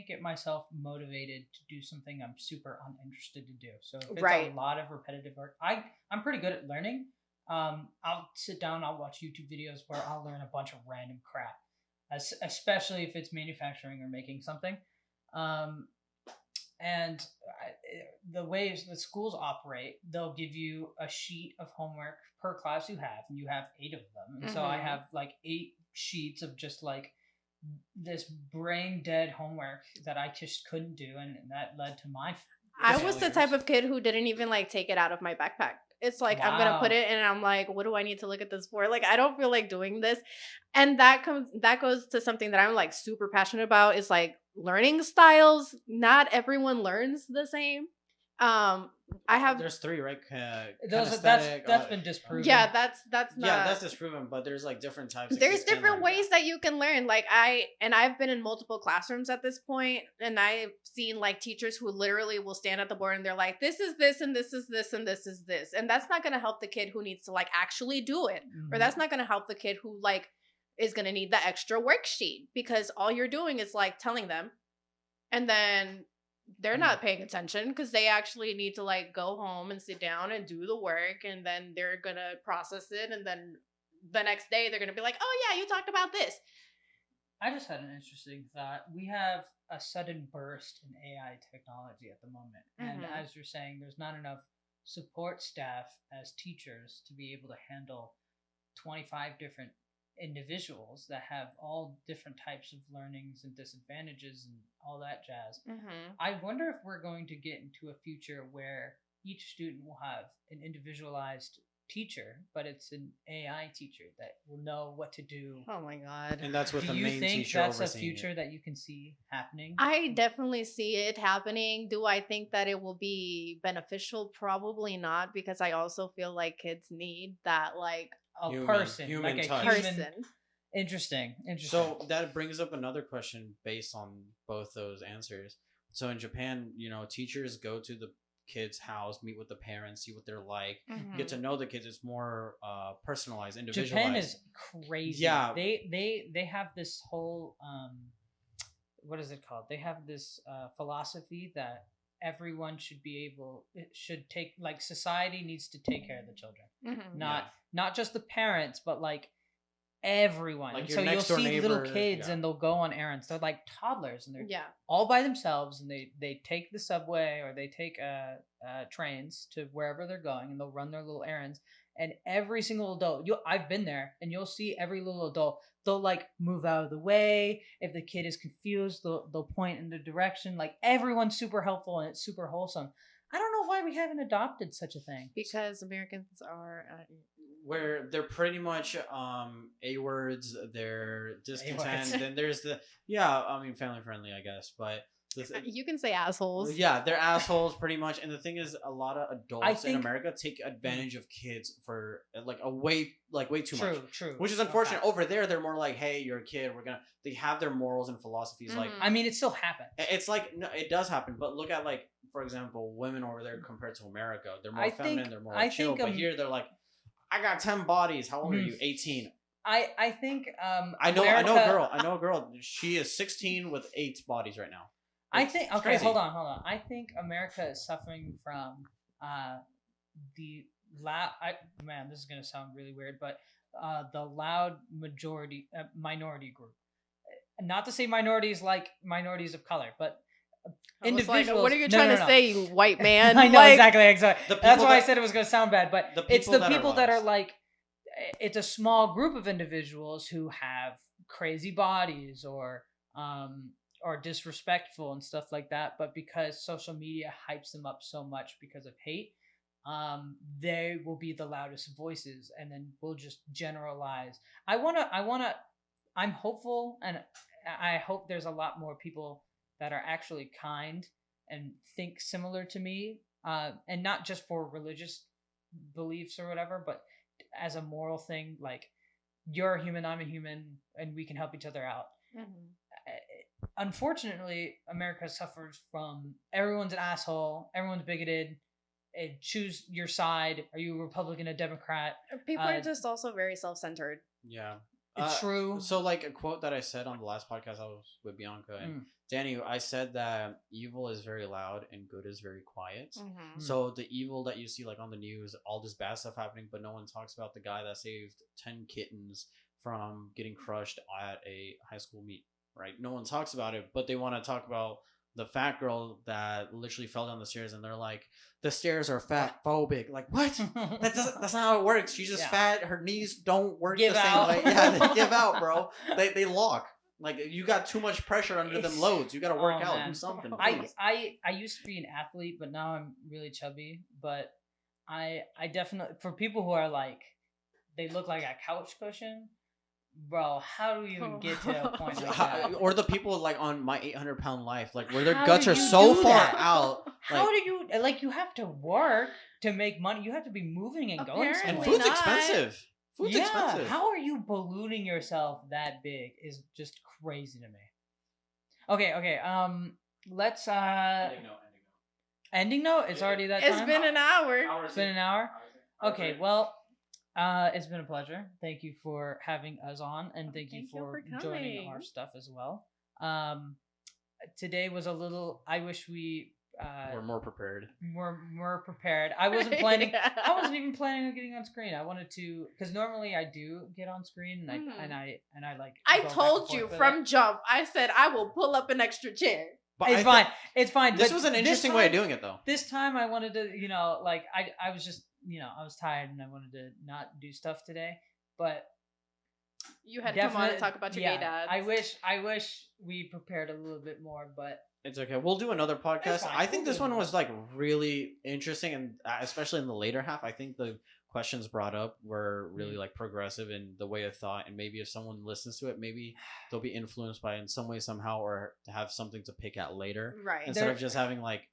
get myself motivated to do something I'm super uninterested to do. So if it's
Right.
a lot of repetitive work, I'm pretty good at learning. I'll sit down, I'll watch YouTube videos where I'll learn a bunch of random crap, especially if it's manufacturing or making something. And the ways the schools operate, they'll give you a sheet of homework per class you have, and you have 8 of them. And so I have like 8 sheets of just like this brain dead homework that I just couldn't do, and that led to my
I was the
failures.
type of kid who didn't even like take it out of my backpack. It's like I'm gonna put
Wow.
it and I'm like, what do I need to look at this for? Like I don't feel like doing this. And that goes to something that I'm like super passionate about is like learning styles. Not everyone learns the same. I have
There's 3, right?
That's
Kinesthetic,
been disproven.
yeah, that's not
yeah, that's disproven, but there's like different types. Of
there's
kids can
different
learn.
ways that you can learn. Like I've been in multiple classrooms at this point, and I've seen like teachers who literally will stand at the board and they're like, this is this and this is this and this is this, and that's not going to help the kid who needs to like actually do it, or that's not going to help the kid who like is going to need the extra worksheet, because all you're doing is like telling them, and then they're not paying attention because they actually need to like go home and sit down and do the work, and then they're gonna process it, and then the next day they're gonna be like, oh yeah, you talked about this.
I just had an interesting thought. We have a sudden burst in AI technology at the moment, and as you're saying, there's not enough support staff as teachers to be able to handle 25 different individuals that have all different types of learnings and disadvantages and all that jazz. I wonder if we're going to get into a future where each student will have an individualized teacher, but it's an AI teacher that will know what to do.
Oh my god.
And that's what
Do
the
you
main
think
teacher
that's a
overseeing
future
it.
that you can see happening?
I definitely see it happening. Do I think that it will be beneficial? Probably not, because I also feel like kids need that like
A
Human-
person,
human
like a
touch.
human.
person.
Interesting.
So that brings up another question based on both those answers. So in Japan, teachers go to the kid's house, meet with the parents, see what they're like, get to know the kids. It's more personalized, individualized.
Japan is crazy.
Yeah.
They have this whole what is it called? They have this philosophy that everyone should be able, it should take, like, society needs to take care of the children, not just the parents, but like everyone.
Like
And
your
so you'll
next door
see little
neighbor,
kids
yeah.
and they'll go on errands. They're like toddlers and they're
Yeah.
all by themselves, and they take the subway or they take trains to wherever they're going, and they'll run their little errands. And every single adult, I've been there, and you'll see every little adult, they'll like move out of the way. If the kid is confused, they'll point in the direction. Like, everyone's super helpful and it's super wholesome. I don't know why we haven't adopted such a thing.
Because Americans are
where they're pretty much A words, they're discontent. Then there's family friendly, I guess, but
you can say assholes.
yeah, they're assholes pretty much. And the thing is, a lot of adults in
think-
America take advantage of kids for like way too much.
True.
Which is unfortunate. Over there, they're more like, hey, you're a kid. They have their morals and philosophies. Like,
I mean, it still happens.
it's like, no, it does happen. But look at, like, for example, women over there compared to America. They're more feminine. They're more chill. But here, they're like, I got 10 bodies. How old are you? 18.
I think
I know
America-
a girl. She is 16 with 8 bodies right now.
I think, okay,
crazy.
hold on. I think America is suffering from the loud. Man, this is gonna sound really weird, but the loud minority group. Not to say minorities like minorities of color, but individuals.
Like, what are you trying to say, you white man?
I know,
like,
exactly. That's why I said it was gonna sound bad, but it's the people that are
lost.
like, it's a small group of individuals who have crazy bodies or disrespectful and stuff like that, but because social media hypes them up so much because of hate, they will be the loudest voices, and then we'll just generalize. I'm hopeful, and I hope there's a lot more people that are actually kind and think similar to me, and not just for religious beliefs or whatever, but as a moral thing, like you're a human, I'm a human, and we can help each other out. Unfortunately, America suffers from everyone's an asshole, everyone's bigoted. Choose your side. Are you a Republican, a Democrat?
People are just also very self-centered.
Yeah.
It's true.
So, like a quote that I said on the last podcast I was with Bianca and Danny, I said that evil is very loud and good is very quiet. So the evil that you see like on the news, all this bad stuff happening, but no one talks about the guy that saved 10 kittens from getting crushed at a high school meet, right? No one talks about it, but they want to talk about the fat girl that literally fell down the stairs, and they're like, the stairs are fat phobic. Like, what? That's not how it works. She's just fat. Her knees don't work
Give
the same
out.
way. Yeah, they give out, bro. They lock. Like, you got too much pressure under them loads. You got to work out.
Man.
Do something. Please.
I used to be an athlete, but now I'm really chubby. But I definitely, for people who are like, they look like a couch cushion. Bro, how do you even get to a point like that?
Or the people like on My 800-Pound Life, like where their
How
guts
do
are
you
so
do
far
that?
out.
How do you, like, you have to work to make money. You have to be moving and going
Apparently
And
somewhere.
food's
not.
expensive. Food's expensive.
How are you ballooning yourself that big is just crazy to me. Okay, let's ending note? It's already that time?
It's been an hour.
It's been an hour? Okay, well, it's been a pleasure. Thank you for having us on, and thank you for joining
coming.
our stuff as well. Today was a little. I wish we
We're more prepared.
were prepared. I wasn't planning.
Yeah.
I wasn't even planning on getting on screen. I wanted to, because normally I do get on screen, and I like.
I
go back
told
and
you
forth with
from
it.
jump. I said I will pull up an extra chair.
But
It's fine. It's fine.
This
But
was an
this
interesting way of
time-
doing it, though.
This time I wanted to, like I was just, I was tired and I wanted to not do stuff today. But
You had to come on and talk about your gay dads.
I wish we prepared a little bit more, but
It's okay. We'll do another podcast.
fine.
I think
We'll
this
do
one
it.
was like really interesting, and especially in the later half, I think the questions brought up were really like progressive in the way of thought. And maybe if someone listens to it, maybe they'll be influenced by it in some way, somehow, or have something to pick at later
Right.
instead of just having like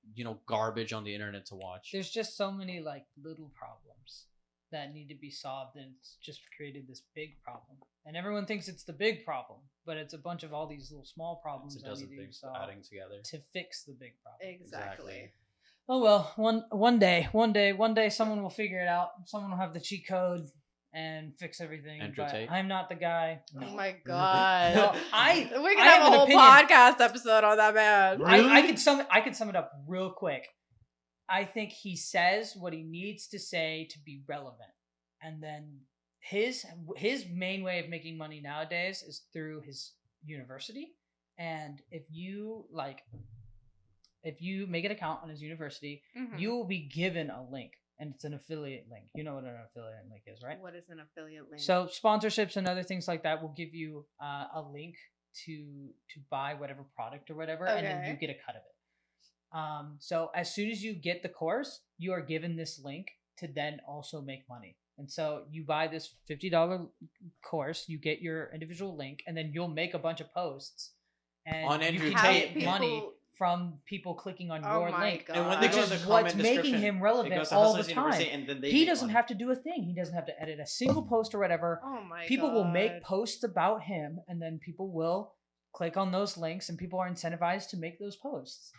garbage on the internet to watch.
there's just so many like little problems that need to be solved, and it's just created this big problem. And everyone thinks it's the big problem, but it's a bunch of all these little small problems
It's a
that
dozen
need to be
things
solved
adding together.
to fix the big problem.
Exactly.
Oh well, one day, someone will figure it out. Someone will have the cheat code and fix everything.
Enter
But
tape.
I'm not the guy.
Oh my god.
No,
We're gonna
I
have a
an
whole
opinion.
podcast episode on that man.
Really?
I could sum it up real quick. I think he says what he needs to say to be relevant, and then his main way of making money nowadays is through his university. And if you make an account on his university,
Mhm.
you will be given a link, and it's an affiliate link. You know what an affiliate link is, right?
What is an affiliate link?
So sponsorships and other things like that will give you a link to buy whatever product or whatever, and then
Okay.
you get a cut of it. So as soon as you get the course, you are given this link to then also make money. And so you buy this $50 course, you get your individual link, and then you'll make a bunch of posts, and
On
you
Andrew
can
Tate.
get money from people clicking on
Oh
your
my
link.
god.
And when they
Which
go
is
to the
what's
comment
making
description,
him
it
relevant
goes to
all the
Hustlers University,
time.
and then they
He
make
doesn't
money.
have to do a thing. He doesn't have to edit a single post or whatever.
Oh my
People
god.
will make posts about him, and then people will click on those links, and people are incentivized to make those posts.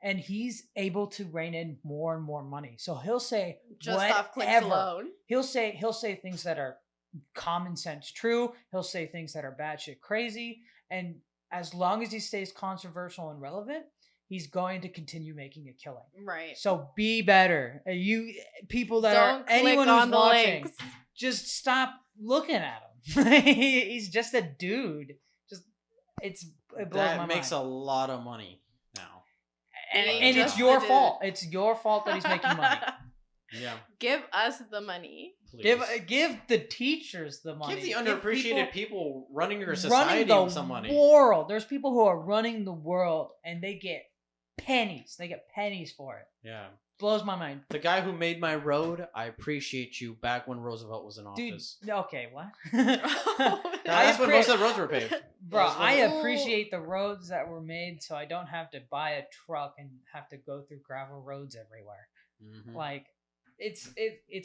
And he's able to rein in more and more money. So he'll say
just off clicks
whatever.
alone.
He'll say things that are common sense true. He'll say things that are batshit crazy. And as long as he stays controversial and relevant, he's going to continue making a killing.
Right.
So be better. You people that
Don't
are
click
anyone
on
who's
the
watching,
links.
just stop looking at him. He's just a dude. It blows
That
my
makes
mind.
a lot of money now.
And it's
Just
your
a dude.
fault. It's your fault that he's making money.
Yeah.
Give us the money.
Please.
Give the teachers the money.
Give the
Give
underappreciated people running your
running
society
the
some money.
world. There's people who are running the world, and they get pennies. They get pennies for it.
Yeah.
Blows my mind.
The guy who made my road, I appreciate you back when Roosevelt was in
Dude,
office.
okay, what?
That's when most of the roads were paved.
Bro,
That's
I
what-
appreciate the roads that were made so I don't have to buy a truck and have to go through gravel roads everywhere.
Mhm.
Like, It's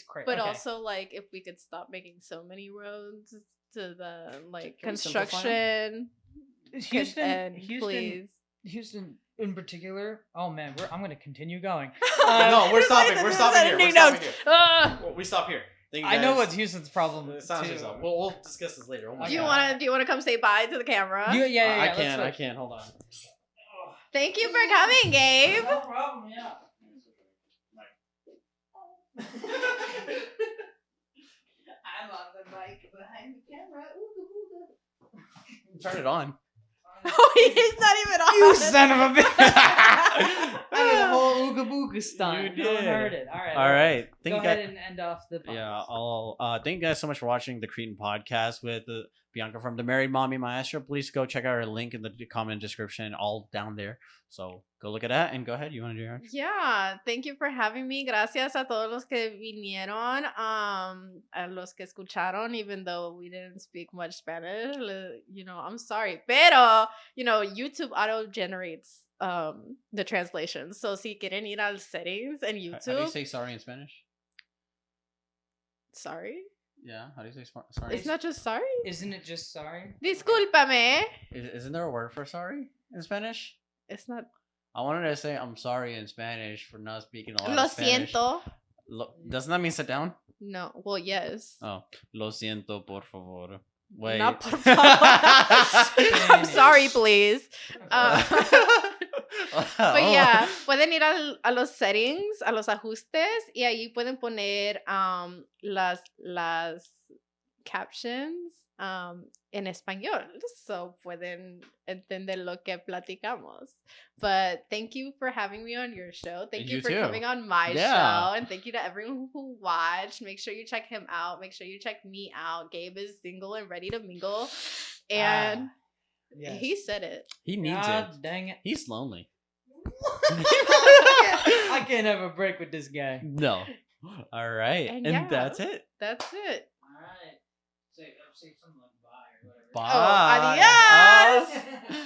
crazy.
But also, like, if we could stop making so many roads to the like
Can we simplify
construction,
Houston,
please.
Houston in particular. Oh man, I'm gonna continue going.
No, we're stopping. We're stopping here. We're stopping here.
Ah!
We stop here. Thank you
I know
guys.
what's Houston's problem.
Silence
too.
yourself. We'll discuss this later. Oh my
Do you
God.
wanna come say bye to the camera?
Yeah.
I
let's
can't.
switch.
Hold on.
Thank you for coming, Gabe.
No problem. Yeah.
I'm on the mic behind the camera.
Turn it on.
Oh, he's not even on.
You son of a bitch! I did a whole ooga booga stunt.
You
No one
did.
heard it. All right.
All right.
Go
Thank you
ahead
guys.
and end off the podcast.
Yeah. Thank you guys so much for watching the Cretan podcast with Bianca from the Married.Mommy.Maestra. Please go check out our link in the comment description, all down there. So go look at that and go ahead. You want to do yours?
Yeah, thank you for having me. Gracias a todos los que vinieron, a los que escucharon, even though we didn't speak much Spanish. I'm sorry. Pero, YouTube auto generates the translations. So si quieren ir al settings and
How do you
YouTube,
say sorry in Spanish?
sorry?
Yeah. How do you say sorry?
It's not just sorry?
Isn't it just sorry?
Discúlpame.
Isn't there a word for sorry in Spanish?
It's not.
I wanted to say I'm sorry in Spanish for not speaking a lot
Lo
of Spanish.
siento.
Doesn't that mean sit down?
No. Well, yes.
Oh, lo siento, por favor. Wait.
Not por favor. I'm sorry, please. But yeah, pueden ir a los settings, a los ajustes, y ahí pueden poner las captions en español. So pueden entender lo que platicamos. But thank you for having me on your show. Thank you
You
for
too.
coming on my
Yeah.
show. And thank you to everyone who watched. Make sure you check him out. Make sure you check me out. Gabe is single and ready to mingle. And
Yes.
he said it.
He needs
God
it.
dang it.
He's lonely.
I can't have a break with this guy.
No. All right.
And
And
yeah.
that's it.
That's it.
Alright. Say something like bye or whatever.
Bye.
Oh, adios.